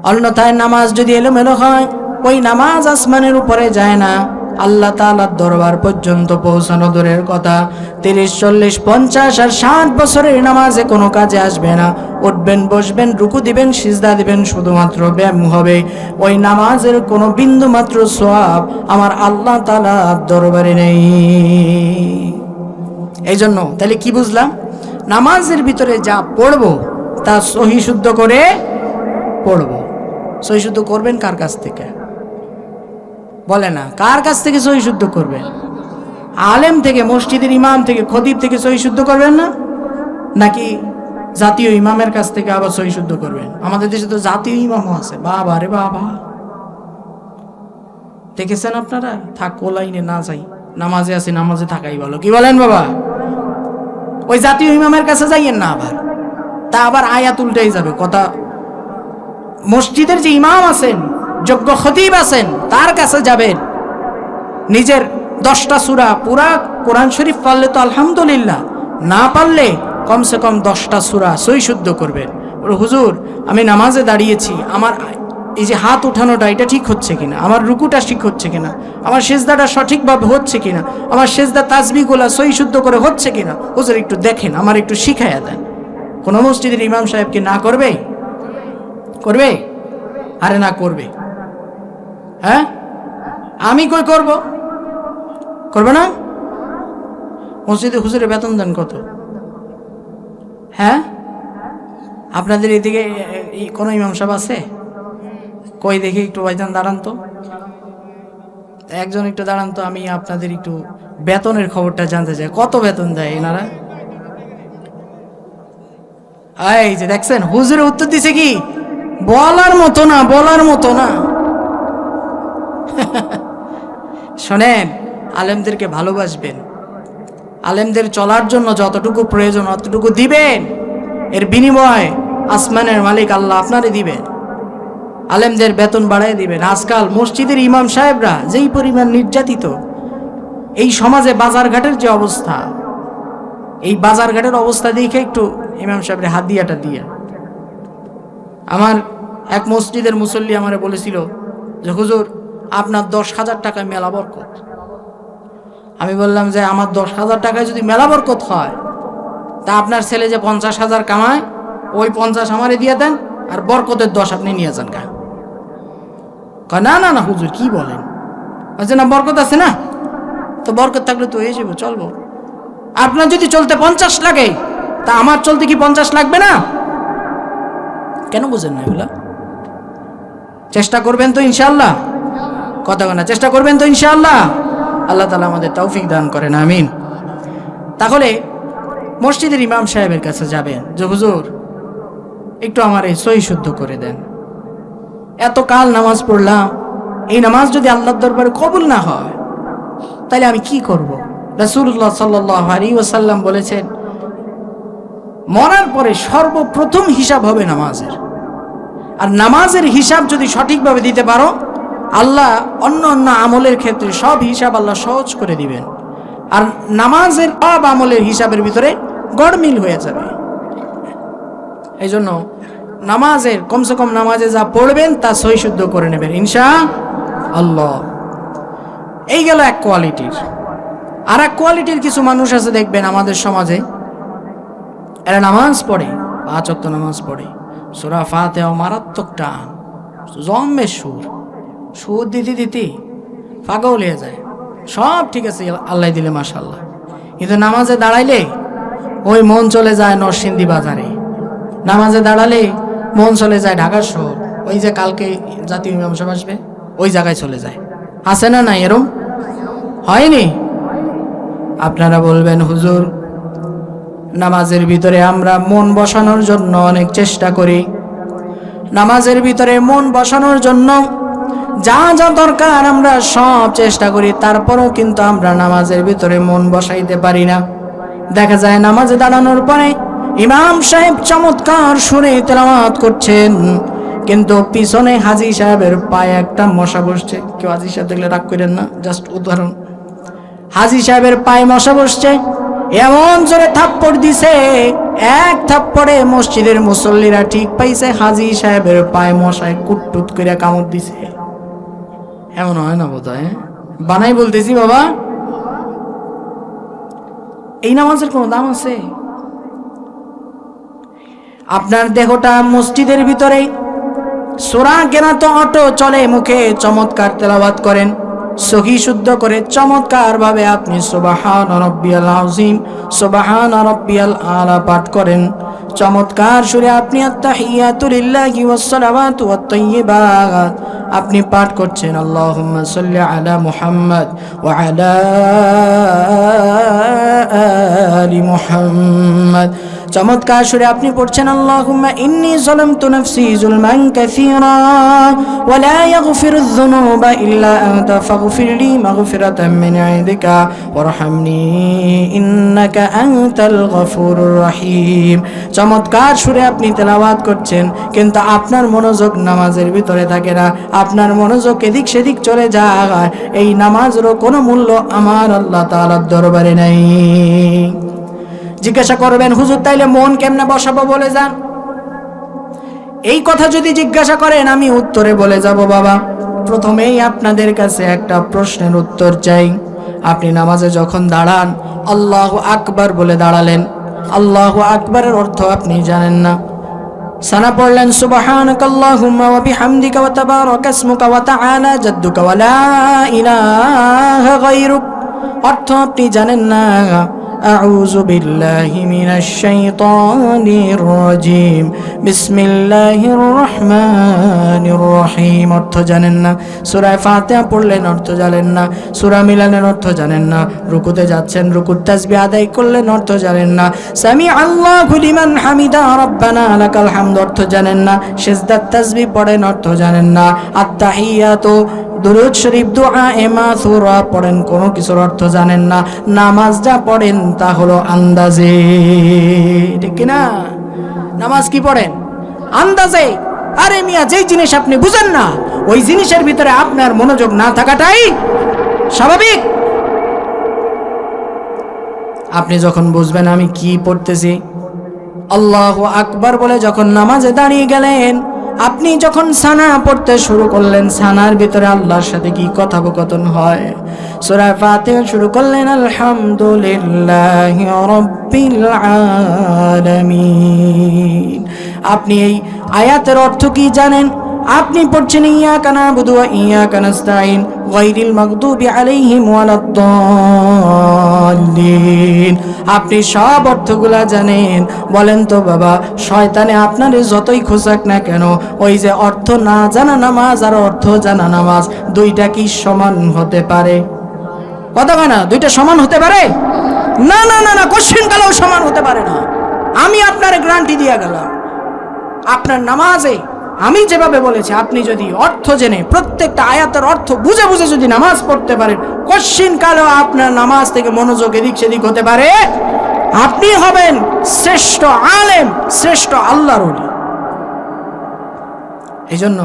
অন্যথায় নামাজ যদি এলোমেলো হয়, ওই নামাজ আসমানের উপরে যায় না, আল্লাহ তাআলার দরবার পর্যন্ত পৌঁছানো দূরের কথা, 30, 40, 50 আর 60 বছরের নামাজে কোনো কাজে আসবে না। উঠবেন, বসবেন, রুকু দিবেন, সিজদা দিবেন, শুধুমাত্র ব্যায়াম হবে। ওই নামাজের কোনো বিন্দু মাত্র সওয়াব আমার আল্লাহ তাআলার দরবারে নেই। এই জন্য তাহলে কি বুঝলাম? নামাজের ভিতরে যা পড়বো তা সহি শুদ্ধ করে পড়বো। সহি শুদ্ধ করবেন কার কাছ থেকে? বলে না, কার কাছ থেকে সহি শুদ্ধ করবেন? আলেম থেকে, মসজিদের ইমাম থেকে, খতিব থেকে সহি শুদ্ধ করবেন না? নাকি জাতীয় ইমামের কাছ থেকে আবার সহি শুদ্ধ করবেন? আমাদের দেশে তো জাতীয় ইমামও আছে। বাবা রে বাবা, দেখেছেন আপনারা? থাক ও লাইনে না যাই, নামাজে আছে, নামাজে থাকাই ভালো। কি বলেন বাবা? ওই জাতীয় ইমামের কাছে যাইয়েন না, আবার তা আবার আয়াত উল্টাই যাবে কথা। মসজিদের যে ইমাম আছেন, যোগ্য খতিব আছেন, তার কাছে যাবেন। নিজের 10টা সূরা পুরা কোরআন শরীফ পারলে তো আলহামদুলিল্লাহ, না পারলে কমসে কম 10টা সূরা সহি শুদ্ধ করবেন। হুজুর আমি নামাজে দাঁড়িয়েছি, আমার এই যে হাত উঠানোটা এটা ঠিক হচ্ছে কিনা, আমার রুকুটা ঠিক হচ্ছে কিনা, আমার সেজদাটা সঠিকভাবে হচ্ছে কিনা, আমার সেজদা তাসবিহগুলো সহি শুদ্ধ করে হচ্ছে কিনা, হুজুর একটু দেখেন, আমার একটু শিখাইয়া দেন। কোন মসজিদের ইমাম সাহেব কি না করবে? করবে? আরে না করবে। হ্যাঁ, আমি কই করব? করবে না? মসজিদে হুজুরের বেতন দেন কত? হ্যাঁ, আপনাদের এদিকে কোন ইমাম সাহেব আছে? কই দেখি একটু ভাইজান দাঁড়ান তো, একজন একটু দাঁড়ান তো, আমি আপনাদের একটু বেতনের খবরটা জানতে চাই। কত বেতন দেয় এনারা? এই যে দেখছেন হুজুরে উত্তর দিছে কি, বলার মতো না, বলার মতো না। শোনেন, আলেমদেরকে ভালোবাসবেন, আলেমদের চলার জন্য যতটুকু প্রয়োজন অতটুকু দিবেন, এর বিনিময়ে আসমানের মালিক আল্লাহ আপনারে দিবেন, আলেমদের বেতন বাড়ায় দিবেন। আজকাল মসজিদের ইমাম সাহেবরা যেই পরিমাণ নির্যাতিত, এই সমাজে বাজারঘাটের যে অবস্থা, এই বাজারঘাটের অবস্থা দেখে একটু ইমাম সাহেবের হাদিয়াটা দিয়ে। আমার এক মসজিদের মুসল্লি আমারে বলেছিল যে হুজুর আপনার 10,000 টাকা মেলা বরকত। আমি বললাম যে আমার 10,000 টাকায় যদি মেলা বরকত হয়, তা আপনার ছেলে যে 50,000 কামায়, ওই 50 আমারে দিয়ে দেন, আর বরকতের 10 আপনি নিয়ে যান। কয় না না না হুজুর কি বলেন, আচ্ছা না বরকত আছে না, তো বরকত থাকলে তো হয়ে যাবো, চলবো। আপনার যদি চলতে 50 লাগে, তা আমার চলতে কি 50 লাগবে না? কেন বুঝেন না এগুলা? চেষ্টা করবেন তো ইনশাআল্লাহ, কথা না চেষ্টা করবেন তো ইনশাআল্লাহ। আল্লাহ তাআলা আমাদের তৌফিক দান করেন, আমিন। তাহলে মসজিদের ইমাম সাহেবের কাছে যাবেন যে হুজুর একটু আমার এই সহি শুদ্ধ করে দেন, এত কাল নামাজ পড়লাম, এই নামাজ যদি আল্লাহর দরবারে কবুল না হয় তাহলে আমি কি করব? রাসূলুল্লাহ সাল্লাল্লাহু আলাইহি ওয়াসাল্লাম বলেছেন, মরার পরে সর্বপ্রথম হিসাব হবে নামাজের, আর নামাজের হিসাব যদি সঠিকভাবে দিতে পারো, আল্লাহ অন্য অন্য আমলের ক্ষেত্রে সব হিসাব আল্লাহ সহজ করে দিবেন, আর নামাজের সব আমলের হিসাবের ভিতরে গড়মিল হয়ে যাবে। এই জন্য নামাজের কমসে কম নামাজে যা পড়বেন তা সহি শুদ্ধ করে নেবেন ইনশাআল্লাহ। এই গেল এক কোয়ালিটির। আর এক কোয়ালিটির কিছু মানুষ আছে দেখবেন আমাদের সমাজে, এরা নামাজ পড়ে, 5 ওয়াক্ত নামাজ পড়ে, সূরা ফাতিহা মারাত্মক টান, জম্মে সুর দিতে দিতে পাগল হয়ে যায়। সব ঠিক আছে আল্লাহ দিলে মাশাআল্লাহ, কিন্তু নামাজে দাঁড়াইলে ওই মন চলে যায় নরসিংদী বাজারে, নামাজে দাঁড়ালে মন চলে যায় ঢাকা শহর, ওই যে কালকে জাতীয় ইমাম সাহেব আসবে ওই জায়গায় চলে যায়। আছে না না এরম? হয়নি? আপনারা বলবেন হুজুর নামাজের ভিতরে আমরা মন বসানোর জন্য অনেক চেষ্টা করি, নামাজের ভিতরে মন বসানোর জন্য যা যা দরকার আমরা সব চেষ্টা করি, তারপরেও কিন্তু আমরা নামাজের ভিতরে মন বসাইতে পারি না। দেখা যায় নামাজে দাঁড়ানোর পরে ইমাম সাহেব চমৎকার সুরে তেলাওয়াত করছেন, কিন্তু পিছনে হাজী সাহেবের পায়ে একটা মশা বসছে। কেউ হাজী সাহেব দেখলে রাগ করেন না, জাস্ট উদাহরণ। হাজী সাহেবের পায়ে মশা বসছে, এমন জোরে থাপ্পড় দিছে, এক থাপ্পড়ে মসজিদের মুসল্লিরা ঠিক পাইছে হাজী সাহেবের পায়ে মশায় কুটটুট করে কামড় দিছে। এমন হয় না বোধহয়, বানাই বলতেছি বাবা। এই নামাজের কোনো দাম আছে? আপনার দেহটা মসজিদের ভিতরে সূরা কেনা তো অটো চলে, মুখে চমৎকার তেলাওয়াত করেন, সহি শুদ্ধ করে চমৎকার ভাবে আপনি সুবহান রাব্বিয়াল আযীম, সুবহান রাব্বিয়াল আলা পাঠ করেন, চমৎকার সুরে আপনি আত্তাহিয়াতু লিল্লাহি ওয়াস সালাওয়াতু ওয়াত তাইয়্যিবাত আপনি পাঠ করছেন। আল্লাহুম্মা সাল্লি আলা মুহাম্মদ ওয়া আলা আলি মুহাম্মদ, চমৎকার সুরে আপনি পড়ছেন আল্লাহুম্মা ইন্নী যালামতু নাফসি যুলমান কাসীরা ওয়া লা ইয়াগফিরুয যুনুবা ইল্লা আনতা ফাগফিরলি মাগফিরাতাম মিন ইনদিকা ওয়ারহামনি ইন্নাকা আনতাল গফুরুর রহিম। চমৎকার সুরে আপনি তেলাওয়াত করছেন, কিন্তু আপনার মনোযোগ নামাজের ভিতরে থাকে না, আপনার মনোযোগ এদিক সেদিক চলে যায়। এই নামাজেরও কোনো মূল্য আমার আল্লাহ তাআলার দরবারে নাই। জিজ্ঞাসা করবেন হুজুর তাইলে মন কেমনে বসাবো বলে যান। এই কথা যদি জিজ্ঞাসা করেন আমি উত্তরে বলে যাব বাবা, প্রথমেই আপনাদের কাছে একটা প্রশ্নের উত্তর চাই। আপনি নামাজে যখন দাঁড়ান আল্লাহু আকবার বলে দাঁড়ালেন, আল্লাহু আকবারের অর্থ আপনি জানেন না। সানা পড়লেন সুবহানাকাল্লাহুম্মা ওয়া বিহামদিকা ওয়া তাবারাকা ইসমুকা ওয়া তাআলা জাদ্দুকা ওয়া লা ইলাহা গায়রুক, অর্থ আপনি জানেন না। আউযু বিল্লাহি মিনাশ শাইতানির রাজীম, বিসমিল্লাহির রহমানির রহিম, অর্থ জানেন না। সূরা ফাতিহা পড়লেন, অর্থ জানেন না। সূরা মিলানের অর্থ জানেন না। রুকুতে যাচ্ছেন, রুকুর তাসবিহ আদায় করলেন, অর্থ জানেন না। সামি আল্লাহু লিমান হামিদা রাব্বানা লাকাল হামদ, অর্থ জানেন না। সিজদার তাসবিহ পড়েন, অর্থ জানেন না। আত্তাহিয়াতু দুরূদ শরীফ, দোয়া মাসুরা পড়েন, কোনো কিছুর অর্থ জানেন না। নামাজ যা পড়েন তা হলো আন্দাজে, ঠিক কিনা? নামাজ কি পড়েন? আন্দাজে। আরে মিয়া, যেই জিনিস আপনি বুঝেন না ওই জিনিসের ভিতরে আপনার মনোযোগ না থাকাটাই স্বাভাবিক। আপনি যখন বুঝবেন আমি কি পড়তেছি, আল্লাহু আকবার বলে যখন নামাজে দাঁড়িয়ে গেলেন, আপনি যখন সানা পড়তে শুরু করলেন, সানার ভিতরে আল্লাহর সাথে কি কথোপকথন হয়। সূরা ফাতিহা শুরু করলেন আলহামদুলিল্লাহি রাব্বিল আলামিন। আপনি এই আয়াতের অর্থ কি জানেন? আপনি পড়ছেন ইয়াকা না'বুদু ওয়া ইয়াকা নাস্তাঈন গায়রিল মাগদুবি আলাইহিম ওয়ালাদ-দাল্লিন। আপনি সব অর্থগুলা জানেন। বলেন তো বাবা, শয়তানে আপনারে যতই খোঁচাক না কেন, ওই যে অর্থ না জানা নামাজ আর অর্থ জানা নামাজ দুইটা কি সমান হতে পারে? কথা বলে না, দুইটা সমান হতে পারে? না না না না, কোশ্চেন কালেও সমান হতে পারে না। আমি আপনার গ্যারান্টি দিয়া গেলাম, আপনার নামাজে আমি যেভাবে বলেছি, আপনি যদি অর্থ জেনে প্রত্যেকটা আয়াতের অর্থ বুঝে বুঝে যদি নামাজ পড়তে পারেন, কোশ্চিন কালেও আপনার নামাজ থেকে মনোযোগ এদিক সেদিক হতে পারে। আপনি হবেন শ্রেষ্ঠ আলেম, শ্রেষ্ঠ আল্লাহর ওলি। এই জন্য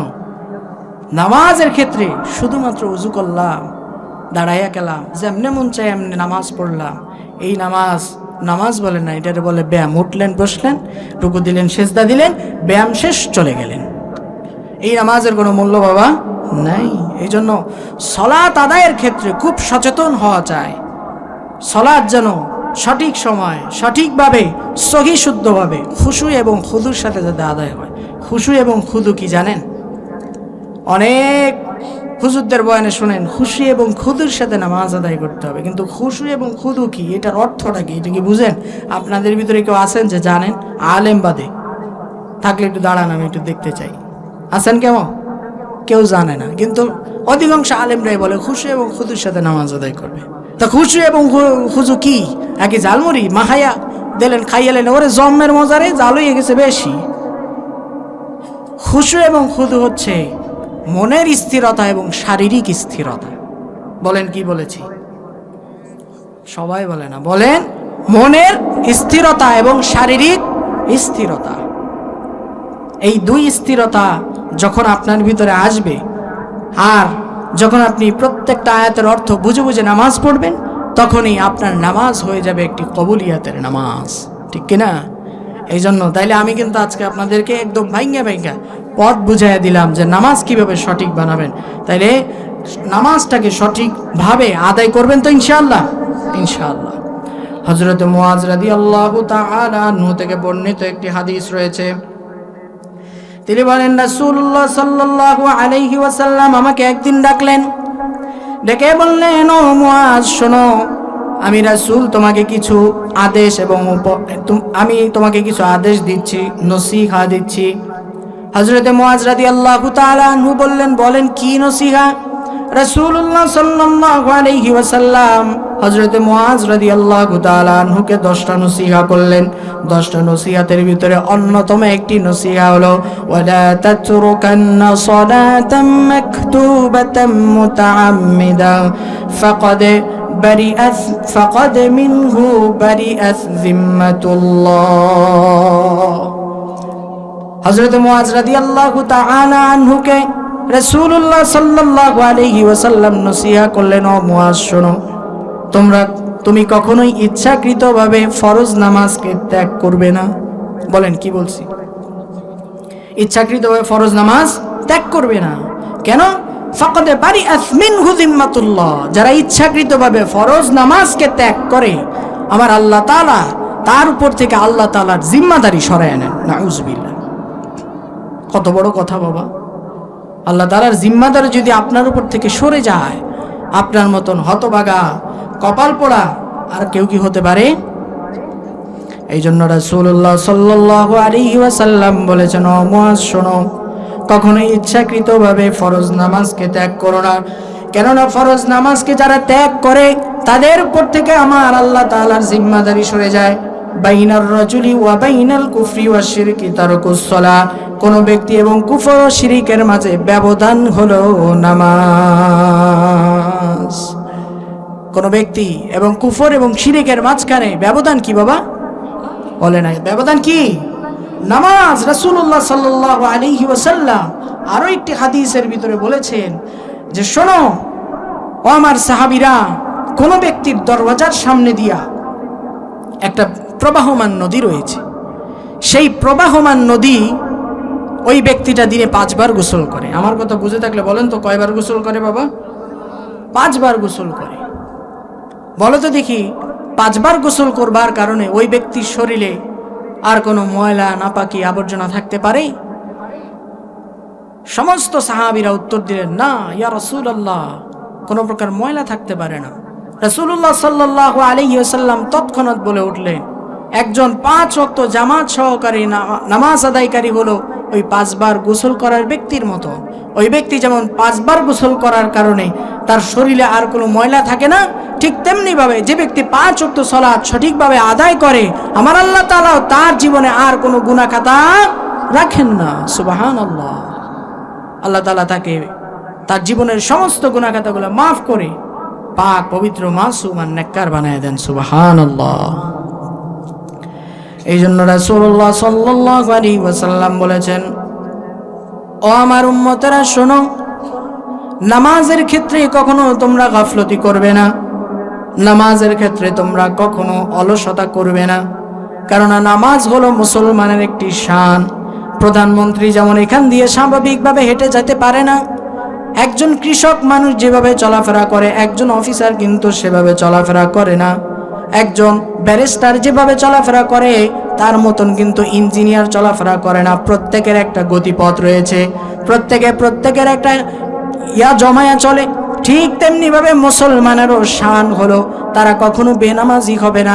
নামাজের ক্ষেত্রে শুধুমাত্র উজু করলাম, দাঁড়াইয়া গেলাম, যেমনি মন চাই এমনি নামাজ পড়লাম, এই নামাজ বলে না, এটারে বলে ব্যায়াম। উঠলেন, বসলেন, রুকু দিলেন, সেজদা দিলেন, ব্যায়াম শেষ, চলে গেলেন। এই নামাজের কোনো মূল্য বাবা নাই। এই জন্য সালাত আদায়ের ক্ষেত্রে খুব সচেতন হওয়া চাই। সালাত যেন সঠিক সময়, সঠিকভাবে, সহি শুদ্ধভাবে, খুশু এবং খুদুর সাথে যাতে আদায় হয়। খুশু এবং খুদু কি জানেন? অনেক হুজুরদের বয়ানে শুনেন খুশি এবং খুদুর সাথে নামাজ আদায় করতে হবে, কিন্তু খুশু এবং খুদু কি, এটার অর্থটা কি, এটা কি বুঝেন? আপনাদের ভিতরে কেউ আছেন যে জানেন? আলেম বাদে থাকলে একটু দাঁড়ান, আমি একটু দেখতে চাই। আছেন কেমন? কেউ জানে না, কিন্তু অধিকাংশ আলেমরাই বলে খুশু এবং খুদুর সাথে নামাজ আদায় করবে। তা খুশু এবং খুজু কি? একই জালমুড়ি মাখাইয়া দিলেন, খাইয়ালেন, ওরে জম্মের মজারে জাল হয়ে গেছে বেশি। খুশু এবং খুদু হচ্ছে মনের স্থিরতা এবং শারীরিক স্থিরতা। বলেন কি বলেছি? সবাই বলে না, বলেন মনের স্থিরতা এবং শারীরিক স্থিরতা। এই দুই স্থিরতা যখন আপনার ভিতরে আসবে, আর যখন আপনি প্রত্যেকটা আয়াতের অর্থ বুঝে বুঝে নামাজ পড়বেন, তখনই আপনার নামাজ হয়ে যাবে একটি কবুলিয়াতের নামাজ, ঠিক কিনা? এই জন্য তাইলে আমি কিন্তু আজকে আপনাদেরকে একদম ভাইঙ্গা পথ বুঝাইয়া দিলাম যে নামাজ কিভাবে সঠিক বানাবেন। তাইলে নামাজটাকে সঠিকভাবে আদায় করবেন তো ইনশাআল্লাহ। ইনশাআল্লাহ। হযরত মুআজ রাদিয়াল্লাহু তাআলা আনহু থেকে বর্ণিত একটি হাদিস রয়েছে। তিনি বলেন, রাসূলুল্লাহ সাল্লাল্লাহু আলাইহি ওয়াসাল্লাম আমাকে একদিন ডাকলেন, ডেকে বললেন, ও মুআজ শোনো, আমি রাসূল তোমাকে কিছু আদেশ এবং আমি তোমাকে কিছু আদেশ দিচ্ছি, নসিহা দিচ্ছি। হযরত মুআজ রাদিয়াল্লাহু তাআলা আনহু বললেন, বলেন কি নসিহা? রাসূলুল্লাহ সাল্লাল্লাহু আলাইহি ওয়াসাল্লাম হযরত মুআজ রাদিয়াল্লাহু তাআলা আনহুকে 10টা নসিহা করলেন। 10টা নসিহাতের ভিতরে অন্যতম একটি নসিহা হলো, ওয়ালা তাতরুকান্না সালাতাম মাকতুবাতাম মুতাআম্মিদান ফাকাদ মিনহু বারিআত যিম্মাতুল্লাহ। হযরত মুআজ রাদিয়াল্লাহু তাআলা আনহুকে রাসূলুল্লাহ সাল্লাল্লাহু আলাইহি ওয়াসাল্লাম নসিহা করলেন, ও মুআজ শোনো, তুমি কখনোই ইচ্ছাকৃতভাবে ফরজ নামাজকে ত্যাগ করবে না। বলেন কি বলছি? ইচ্ছাকৃতভাবে ফরজ নামাজ ত্যাগ করবে না। কেন? ফাকাদ বারিআত মিনহু যিম্মাতুল্লাহ। যারা ইচ্ছাকৃতভাবে ফরজ নামাজকে ত্যাগ করে, আমার আল্লাহ তাআলা তার উপর থেকে আল্লাহ তাআলার জিম্মাদারি সরায় নেন। নাউযুবিল্লাহ। কত বড় কথা বাবা! আল্লাহ তাআলার জিম্মাদারি যদি আপনার উপর থেকে সরে যায়, আপনার মতন হতভাগা, কপাল পোড়া আর কেউ কি হতে পারে? এই জন্য রাসূলুল্লাহ সাল্লাল্লাহু আলাইহি ওয়াসাল্লাম বলেছেন, ও মুআজ শোনো, কখনোই ইচ্ছাকৃতভাবে ফরজ নামাজকে ত্যাগ করো না। কেননা ফরজ নামাজকে যারা ত্যাগ করে, তাদের উপর থেকে আমার আল্লাহ তাআলার জিম্মাদারি সরে যায়। বাইনার রাজুলি ওয়া বাইনাল কুফরি ওয়া শিরকি তারকুস সালাত, কোন ব্যক্তি এবং কুফর ও শিরিকের মাঝে ব্যবধান হলো নামাজ। কোন ব্যক্তি এবং কুফর এবং শিরিকের মাঝখানে ব্যবধান কি বাবা? বলে না, ব্যবধান কি? নামাজ। রাসূলুল্লাহ সাল্লাল্লাহু আলাইহি ওয়াসাল্লাম আরো একটি হাদিসের ভিতরে বলেছেন যে শোনো ও আমার সাহাবীরা, কোন ব্যক্তির দরওয়াজার সামনে দিয়া একটা প্রবাহমান নদী রয়েছে, সেই প্রবাহমান নদী ওই ব্যক্তিটা দিনে 5 বার গোসল করে। আমার কথা বুঝে থাকলে বলেন তো কয়বার গোসল করে বাবা? 5 বার গোসল করে। বলো তো দেখি, 5 বার গোসল করবার কারণে ওই ব্যক্তির শরীরে আর কোনো ময়লা নাপাকি আবর্জনা থাকতে পারে? সমস্ত সাহাবীরা উত্তর দিলেন, না ইয়া রাসূলুল্লাহ, কোনো প্রকার ময়লা থাকতে পারে না। রাসূলুল্লাহ সাল্লাল্লাহু আলাইহি ওয়াসাল্লাম তৎক্ষণাৎ বলে উঠলেন, একজন 5 ওয়াক্ত জামাত সহকারী নামাজ আদায়কারী হলো ওই 5 বার গোসল করার ব্যক্তির মতো। ওই ব্যক্তি যেমন 5 বার গোসল করার কারণে তার শরীরে আর কোনো ময়লা থাকে না, ঠিক তেমনি ভাবে যে ব্যক্তি 5 ওয়াক্ত সালাত সঠিকভাবে আদায় করে, আমার আল্লাহ তাআলা তার জীবনে আর কোনো গুনাহ খাতা রাখেন না। সুবহানাল্লাহ। আল্লাহ তাআলা তাকে তার জীবনের সমস্ত গুনাহ খাতাগুলো মাফ করে পাক পবিত্র মাসুম আর নেককার বানায় দেন। সুবহানাল্লাহ। এই জন্য রাসূলুল্লাহ সাল্লাল্লাহু আলাইহি ওয়াসাল্লাম বলেছেন, ও আমার উম্মতেরা শোনো, নামাজের ক্ষেত্রে কখনো তোমরা গাফলতি করবে না, নামাজের ক্ষেত্রে তোমরা কখনো অলসতা করবে না, কারণ নামাজ হলো মুসলমানের একটি শান। প্রধানমন্ত্রী যেমন এখান দিয়ে স্বাভাবিকভাবে হেঁটে যেতে পারে না, একজন কৃষক মানুষ যেভাবে চলাফেরা করে একজন অফিসার কিন্তু সেভাবে চলাফেরা করে না, একজন ব্যারিস্টার যেভাবে চলাফেরা করে তার মতন কিন্তু ইঞ্জিনিয়ার চলাফেরা করে না। প্রত্যেকের একটা গতিপথ রয়েছে, প্রত্যেকের একটা জমায়া চলে। ঠিক তেমনি ভাবে মুসলমানেরও শান হলো তারা কখনো বেনামাজি হবে না,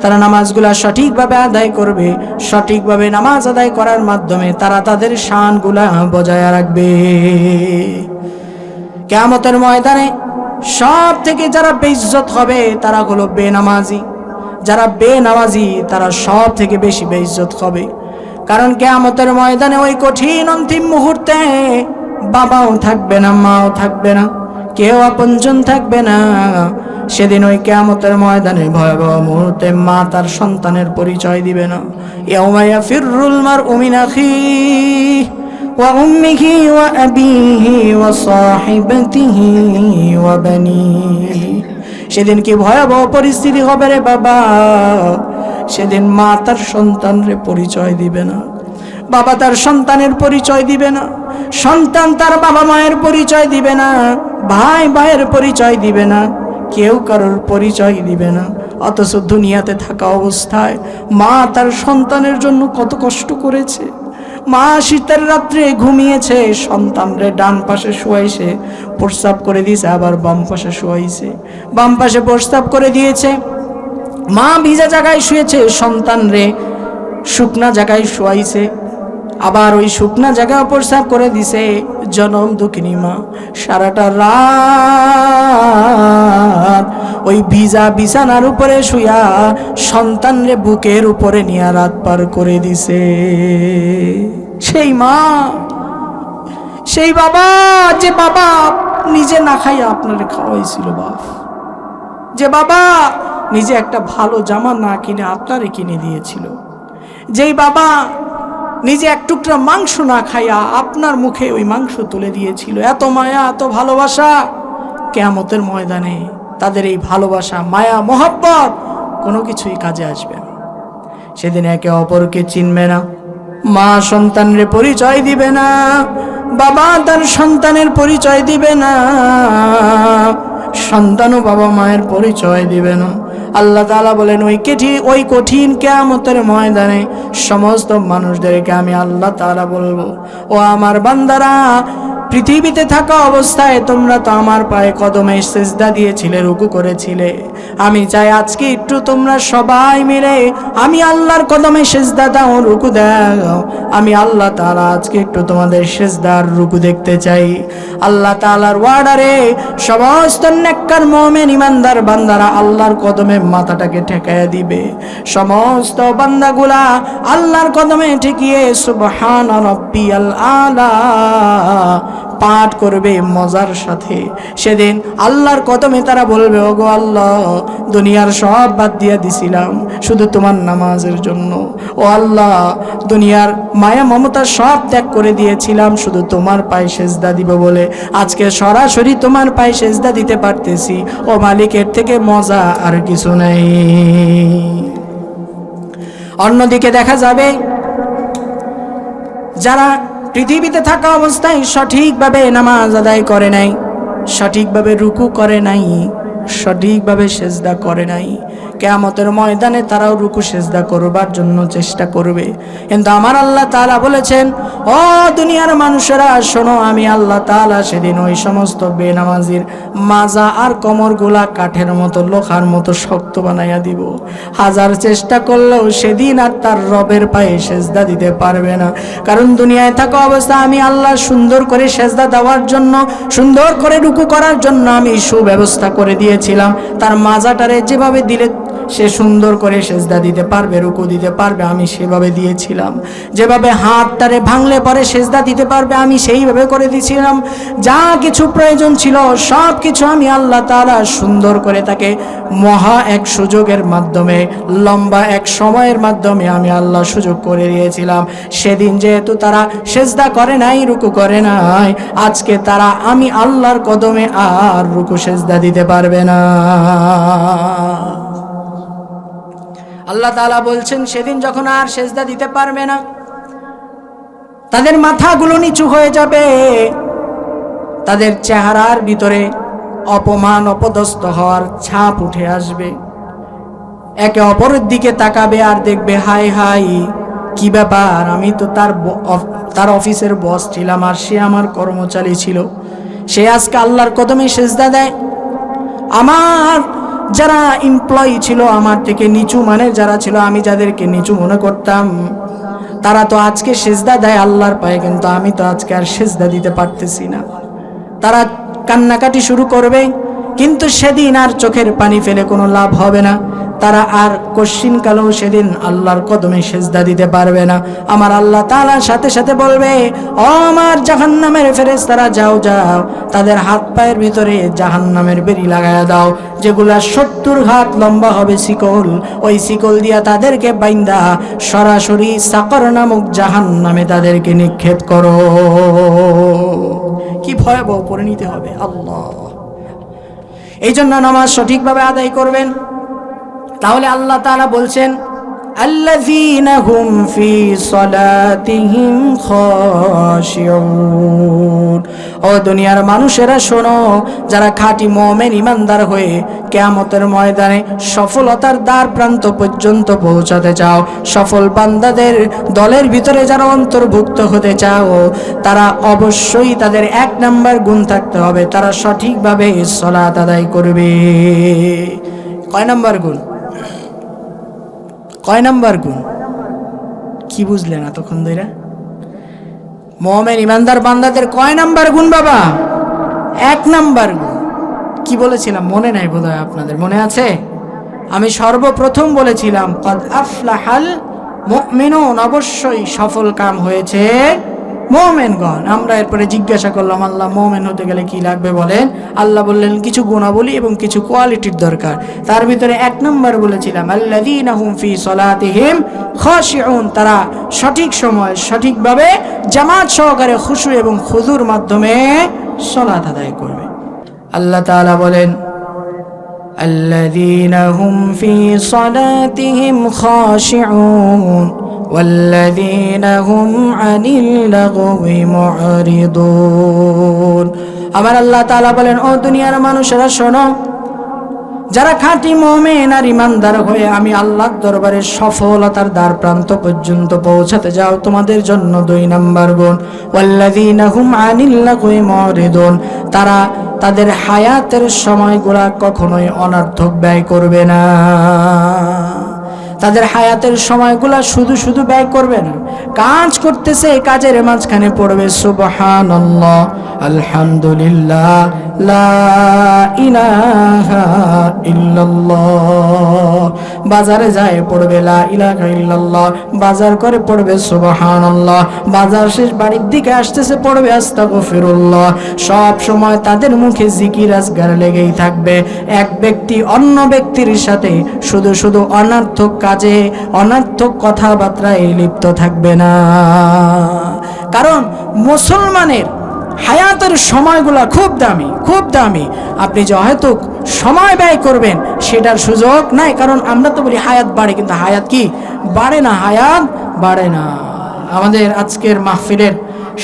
তারা নামাজগুলা সঠিকভাবে আদায় করবে, সঠিকভাবে নামাজ আদায় করার মাধ্যমে তারা তাদের শানগুলা বজায় রাখবে। কিয়ামতের ময়দানে সব থেকে যারা বেইজ্জত হবে তারা হলো বেনামাজি। যারা বেনামাজি তারা সব থেকে বেশি বেইজ্জত হবে, কারণ কিয়ামতের ময়দানে ওই কঠিন অন্তিম মুহূর্তে বাবাও থাকবে না, মাও থাকবে না, কেউ আপনজন থাকবে না। সেদিন ওই কিয়ামতের ময়দানে ভয়াবহ মুহূর্তে মা তার সন্তানের পরিচয় দিবে না। ইয়াউমা ইয়াফিরুল মারউ মিন আখিহি ওয়া উম্মিহি ওয়া আবিহি ওয়া সাহিবাতিহি ওয়া বানিহি। সেদিন কি ভয়াবহ পরিস্থিতি হবে রে বাবা। সেদিন মা তার সন্তানের পরিচয় দিবে না, বাবা তার সন্তানের পরিচয় দিবে না, সন্তান তার বাবা মায়ের পরিচয় দিবে না, ভাই ভাইয়ের পরিচয় দিবে না, কেউ কারোর পরিচয় দিবে না। অথচ দুনিয়াতে থাকা অবস্থায় মা তার সন্তানের জন্য কত কষ্ট করেছে। মা শীতের রাত্রে ঘুমিয়েছে, সন্তানরে ডান পাশে শোয়াইছে, প্রস্রাব করে দিয়েছে, আবার বাম পাশে শোয়াইছে, বাম পাশে প্রস্রাব করে দিয়েছে। মা ভিজা জায়গায় শুয়েছে, সন্তানরে শুকনা জায়গায় শোয়াইছে, আবার ওই শুকনা জায়গায় প্রস্রাব করে দিছে। জনম দুঃখিনী মা সারাটা রাত ওই ভিজা বিছানার উপরে শুয়া সন্তানরে বুকের উপরে নিয়ে রাত পার করে দিছে। সেই মা, সেই বাবা, যে বাবা নিজে না খাইয়া আপনারে খাওয়াইছিল, বাপ যে বাবা নিজে একটা ভালো জামা না কিনে আপনারে কিনে দিয়েছিল, যেই বাবা নিজে এক টুকরা মাংস না খাইয়া আপনার মুখে ওই মাংস তুলে দিয়েছিল। এত মায়া, এত ভালোবাসা, কিয়ামতের ময়দানে তাদের এই ভালোবাসা, মায়া, মহব্বত কোনো কিছুই কাজে আসবে না। সেদিন একে অপরকে চিনবে না, মা সন্তানের পরিচয় দিবে না, বাবা তার সন্তানের পরিচয় দিবে না, সন্তানও বাবা মায়ের পরিচয় দিবে না। আল্লাহ তাআলা বলেন ওই কঠিন কিয়ামতের ময়দানে সমস্ত মানুষদেরকে আমি আল্লাহ তাআলা বলবো, ও আমার বান্দারা, পৃথিবীতে থাকা অবস্থায় তোমরা তো আমার পায়ে কদমে সিজদা দিয়েছিলে, রুকু করেছিলে। আমি চাই আজকে একটু তোমরা সবাই মিলে আমি আল্লাহর কদমে সিজদা দাও, রুকু দাও। আমি আল্লাহ তাআলা আজকে একটু তোমাদের সিজদার রুকু দেখতে চাই। আল্লাহ তাআলার ওয়ার্ডারে সমস্ত নেককার মুমিন ইমানদার বান্দারা আল্লাহর কদমে মাথাটাকে ঠেকায়া দিবে। সমস্ত বান্দাগুলা আল্লাহর কদমে ঠেকিয়ে সুবহান রাব্বিয়াল আলা পাঠ করবে মজার সাথে। সেদিন আল্লাহর কদমে তারা বলবে, ওগো আল্লাহ, দুনিয়ার সব বাদ দিয়ে দিছিলাম শুধু তোমার নামাজের জন্য। ও আল্লাহ, দুনিয়ার মায়া মমতা সব ত্যাগ করে দিয়েছিলাম শুধু তোমার পায়ে সেজদা দিব বলে। আজকে সরাসরি তোমার পায়ে সেজদা দিতে পারতেছি। ও মালিকের থেকে মজা আর কিছু নাই। অন্যদিকে দেখা যাবে যারা পৃথিবীতে থাকা অবস্থায় সঠিকভাবে নামাজ আদায় করে নাই, সঠিকভাবে রুকু করে নাই, সঠিকভাবে সেজদা করে নাই, কিয়ামতের ময়দানে তারাও রুকু সেজদা করবার জন্য চেষ্টা করবে। কিন্তু আমার আল্লাহ তাআলা বলেছেন, ও দুনিয়ার মানুষেরা শোনো, আমি আল্লাহ তাআলা সেদিন ওই সমস্ত বেনামাজির মাজা আর কোমরগুলা কাঠের মতো, লোহার মতো শক্ত বানাইয়া দিব। হাজার চেষ্টা করলেও সেদিন আর তার রবের পায়ে সেজদা দিতে পারবে না। কারণ দুনিয়ায় থাকা অবস্থা আমি আল্লাহ সুন্দর করে সেজদা দেওয়ার জন্য, সুন্দর করে রুকু করার জন্য আমি সুব্যবস্থা করে দিয়েছিলাম। তার মাজাটারে যেভাবে দিলে সে সুন্দর করে সেজদা দিতে পারবে, রুকু দিতে পারবে, আমি সেভাবে দিয়েছিলাম। যেভাবে হাতটারে ভাঙলে পরে সেজদা দিতে পারবে, আমি সেইভাবে করে দিয়েছিলাম। যা কিছু প্রয়োজন ছিল সব কিছু আমি আল্লাহ তাআলা সুন্দর করে তাকে মহা এক সুযোগের মাধ্যমে, লম্বা এক সময়ের মাধ্যমে আমি আল্লাহ সুযোগ করে দিয়েছিলাম। সেদিন যেহেতু তারা সেজদা করে নাই, রুকু করে নাই, আজকে তারা আমি আল্লাহর কদমে আর রুকু সেজদা দিতে পারবে না। আল্লাহ তাআলা বলছেন, সেদিন যখন আর সেজদা দিতে পারবে না, তাদের মাথাগুলো নিচু হয়ে যাবে, তাদের চেহারার ভিতরে অপমান, অপদস্থ হওয়ার ছাপ উঠে আসবে। একে অপরের দিকে তাকাবে আর দেখবে, হাই হাই, কি ব্যাপার, আমি তো তার অফিসের বস ছিলাম আর সে আমার কর্মচারী ছিল, সে আজকে আল্লাহর কদমে সেজদা দেয়। আমার যারা এমপ্লয়ি ছিল, আমার থেকে নিচু মানে যারা ছিল, আমি যাদেরকে নিচু মনে করতাম, তারা তো আজকে সেজদা দেয় আল্লাহর পায়ে, কিন্তু আমি তো আজকে আর সেজদা দিতে পারতেছি না। তারা কান্নাকাটি শুরু করবে, কিন্তু সেদিন আর চোখের পানি ফেলে কোনো লাভ হবে না। তারা আর কশ্চিনকালেও সেদিন আল্লাহর কদমে সেজদা দিতে পারবে না। আমার আল্লাহ তাআলার সাথে সাথে বলবে, ও আমার জাহান্নামের ফেরেশতারা, যাও যাও, তাদের হাত পায়ের ভিতরে জাহান্নামের বেড়ি লাগায়া দাও, যেগুলা 70 হাত লম্বা হবে শিকল, ওই শিকল দিয়া তাদেরকে বাইন্দা সরাসরি সাকর নামক জাহান্নামে তাদেরকে নিক্ষেপ করো। কি ভয়াবহ পরিণতি হবে। আল্লাহ, এই জন্য নামাজ সঠিকভাবে আদায় করবেন। তাহলে আল্লাহ তাআলা বলছেন, আল্লাযীনা হুম ফি সালাতিহিম খাশিউন। ও দুনিয়ার মানুষেরা শোনো, যারা খাঁটি মুমিন ইমানদার হয়ে কিয়ামতের ময়দানে সফলতার দ্বার প্রান্ত পর্যন্ত পৌঁছাতে চাও, সফল বান্দাদের দলের ভিতরে যারা অন্তর্ভুক্ত হতে চাও, তারা অবশ্যই তাদের 1 নাম্বার গুণ থাকতে হবে, তারা সঠিকভাবে সালাত আদায় করবে। কয় নাম্বার গুণ? কয় নাম্বার গুণ? কি বুঝলেন এতক্ষণ ধরে? মুমিন ইমানদার বান্দাদের কয় নাম্বার গুণ বাবা? 1 নাম্বার গুণ। কি বলেছিলাম মনে নাই বোধহয়, আপনাদের মনে আছে? আমি সর্বপ্রথম বলেছিলাম, কদ আফলাহাল মুমিনুন, অবশ্যই সফল কাম হয়েছে মুমিনগণ। আমরা এরপরে জিজ্ঞাসা করলাম, আল্লাহ, মুমিন হতে গেলে কি লাগবে বলেন? আল্লাহ বললেন কিছু গুণাবলী এবং কিছু কোয়ালিটির দরকার। তার ভিতরে 1 নম্বর বলেছিলাম, আল্লাযীনা হুম ফি সালাতিহিম খাশিউন, তারা সঠিক সময় সঠিকভাবে জামাত সহকারে খুশু এবং খুজুর মাধ্যমে সালাত আদায় করবে। আল্লাহ তাআলা বলেন, আল্লাযীনা হুম ফি সালাতিহিম খাশিউন ওয়াল্লাযীনা হুম আনিল লাগওয়ি মু'রিদুন। আমার আল্লাহ তাআলা বলেন, ও দুনিয়ার মানুষেরা শোনো, যারা খাঁটি মুমিন আর ইমানদার হয়ে আমি আল্লাহর দরবারে সফলতার দ্বার প্রান্ত পর্যন্ত পৌঁছাতে যাও, তোমাদের জন্য 2 নাম্বার গুণ, ওয়াল্লাযীনা হুম আনিল লাগwi মুরিদুন, তারা তাদের হায়াতের সময়গুলা কখনোই অনর্থক ব্যয় করবে না। তাদের হায়াতের সময়গুলা শুধু শুধু ব্যয় করবে না, কাজ করতেছে কাজের মাঝখানে পড়বে সুবহানাল্লাহ, আলহামদুলিল্লাহ, লা ইলাহা ইল্লাল্লাহ। বাজারে যায় পড়বে লা ইলাহা ইল্লাল্লাহ, বাজার করে পড়বে সুবহানাল্লাহ, বাজার শেষ বাড়ির দিকে আসতেছে পড়বে আস্তাগফিরুল্লাহ। সব সময় তাদের মুখে জিকির আজগার লেগেই থাকবে। এক ব্যক্তি অন্য ব্যক্তির সাথে শুধু শুধু অনর্থক কাজে অনর্থক কথাবার্তায় লিপ্ত থাকবে না। কারণ মুসলমানের হায়াতের সময়গুলা খুব দামি, খুব দামি। আপনি যে হয়তো সময় ব্যয় করবেন সেটার সুযোগ নাই। কারণ আমরা তো বলি হায়াত বাড়ে, কিন্তু হায়াত কি বাড়ে না, হায়াত বাড়ে না। আমাদের আজকের মাহফিলের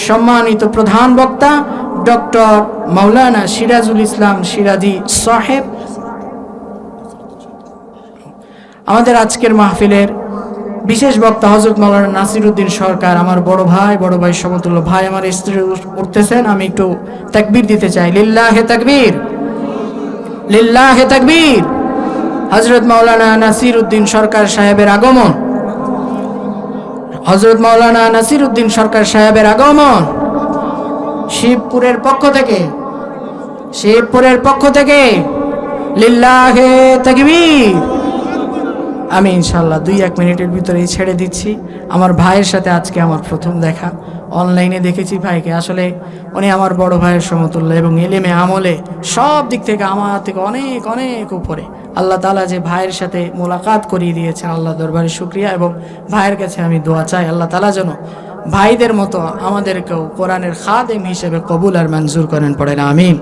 সম্মানিত প্রধান বক্তা ডক্টর মাওলানা সিরাজুল ইসলাম সিরাজি সাহেব, আমাদের আজকের মাহফিলের বিশেষ বক্তা হযরত মাওলানা নাসিরউদ্দিন সরকার, আমার বড় ভাই সমতুল্য ভাই, আমার স্ত্রী উঠতেছেন, আমি একটু তাকবীর দিতে চাই। লিল্লাহে তাকবীর, লিল্লাহে তাকবীর। হযরত মাওলানা নাসিরউদ্দিন সরকার সাহেবের আগমন, হযরত মাওলানা নাসিরউদ্দিন সরকার সাহেবের আগমন শিবপুরের পক্ষ থেকে, শিবপুরের পক্ষ থেকে লিল্লাহে তাকবীর। আমি ইনশাআল্লাহ 2-1 মিনিটের ভিতরেই ছেড়ে দিচ্ছি। আমার ভাইয়ের সাথে আজকে আমার প্রথম দেখা, অনলাইনে দেখেছি ভাইকে, আসলে উনি আমার বড় ভাইয়ের সমতুল্য এবং ইলমে আমলে সব দিক থেকে আমার থেকে অনেক অনেক উপরে। আল্লাহ তাআলা যে ভাইয়ের সাথে মোলাকাত করিয়ে দিয়েছেন, আল্লাহ দরবারে শুকরিয়া। এবং ভাইয়ের কাছে আমি দোয়া চাই আল্লাহ তাআলা যেন ভাইদের মতো আমাদেরকেও কোরআনের খাদেম হিসেবে কবুল আর মঞ্জুর করেন, পড়েন আমিন।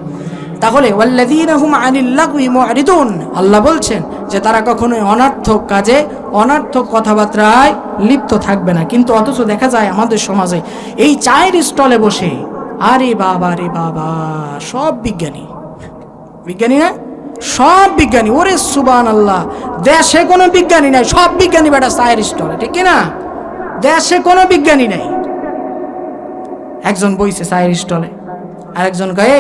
তাহলে ওয়াল্লাযীনা হুম আনিল লাগwi মুরিদুন, আল্লাহ বলছেন যে তারা কখনোই অনর্থক কাজে অনর্থক কথাবার্তায় লিপ্ত থাকবে না। কিন্তু অথচ দেখা যায় আমাদের সমাজে এই চায়ের স্টলে বসে, আরে বাবা রে বাবা, সব বিজ্ঞানী, বিজ্ঞানী না, সব বিজ্ঞানী, ওরে সুবহানাল্লাহ। দেশে কোনো বিজ্ঞানী নাই, সব বিজ্ঞানী বেটা চায়ের স্টলে, ঠিক না? দেশে কোনো বিজ্ঞানী নাই। একজন বইছে চায়ের স্টলে, আরেকজন কয়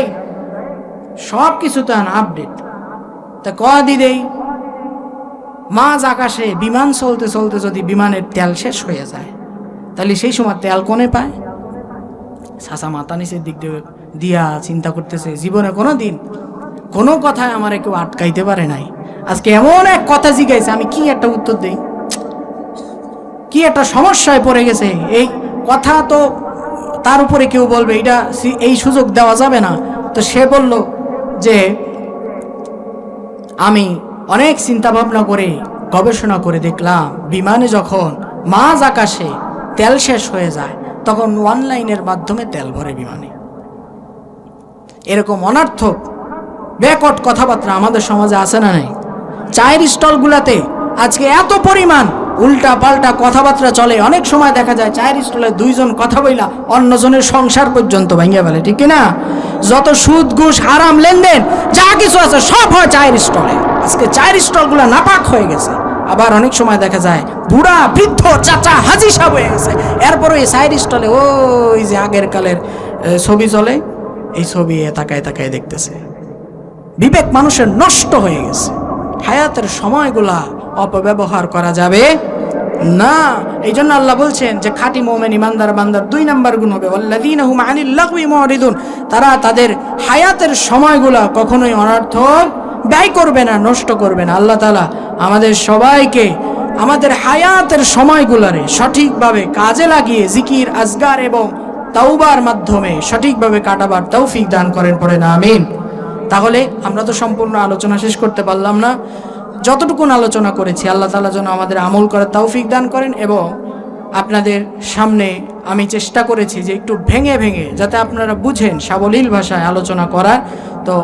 সব কিছু তো আপডেট, তা কদি দেই মাঝ আকাশে বিমান চলতে চলতে যদি বিমানের তেল শেষ হয়ে যায়, তাহলে সেই সময় তেল কোনে পায়? চাচা মাথা নিচের দিক দিয়া চিন্তা করতেছে, জীবনে কোনো দিন কোনো কথায় আমার কেউ আটকাইতে পারে নাই। আজকে এমন এক কথা জিজ্ঞাসা, আমি কি একটা উত্তর দেই, কি একটা সমস্যায় পড়ে গেছে। এই কথা তো তার উপরে কেউ বলবে এটা এই সুযোগ দেওয়া যাবে না। তো সে বলল যে আমি অনেক চিন্তা ভাবনা করে গবেষণা করে দেখলাম, বিমানে যখন মাঝ আকাশে তেল শেষ হয়ে যায় তখন অনলাইনের মাধ্যমে তেল ভরে বিমানে। এরকম অনর্থক ব্যাকট কথাবার্তা আমাদের সমাজে আছে না নাই? চায়ের স্টলগুলাতে আজকে এত পরিমাণ উল্টা পাল্টা কথাবার্তা চলে। অনেক সময় দেখা যায় চায়ের স্টলে 2 জন কথা বইলা অন্যজনের সংসার পর্যন্ত ভেঙে ফেলে, ঠিক কিনা? যত সুদ ঘুষ হারাম লেনদেন যা কিছু আছে সব হয় চায়ের স্টলে। আজকে চায়ের স্টলগুলো নাপাক হয়ে গেছে। আবার অনেক সময় দেখা যায় বুড়া বৃদ্ধ চাচা হাজি সাহেব হয়ে গেছে, এরপরে এই চায়ের স্টলে ওই যে আগের কালের ছবি চলে, এই ছবি তাকায় তাকায় দেখতেছে। বিবেক মানুষের নষ্ট হয়ে গেছে। হায়াতের সময়গুলা অপব্যবহার করা যাবে না। এই জন্য আল্লাহ বলছেন যে খাঁটি মুমিন ইমানদার বান্দার 2 নাম্বার গুণ হবে ওয়াল্লাযীনা হুম আনিল লাগwi মুরিদুন, তারা তাদের হায়াতের সময়গুলা কখনোই অনর্থক ব্যয় করবে না, নষ্ট করবে না। আল্লাহ তাআলা আমাদের সবাইকে আমাদের হায়াতের সময়গুলারে সঠিকভাবে কাজে লাগিয়ে জিকির আজগার এবং তাওবার মাধ্যমে সঠিকভাবে কাটাবার তৌফিক দান করেন, পড়েন আমিন। তাহলে আমরা তো সম্পূর্ণ আলোচনা শেষ করতে পারলাম না। যতটুকুন আলোচনা করেছি আল্লাহ তাআলা যেন আমাদের আমল করার তৌফিক দান করেন। এবং আপনাদের সামনে আমি চেষ্টা করেছি যে একটু ভেঙে ভেঙে যাতে আপনারা বুঝেন সাবলীল ভাষায় আলোচনা করার। তো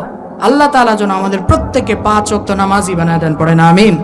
আল্লাহ তাআলা যেন আমাদের প্রত্যেককে 5 ওয়াক্ত নামাজি বানায় দেন, পড়েন আমিন।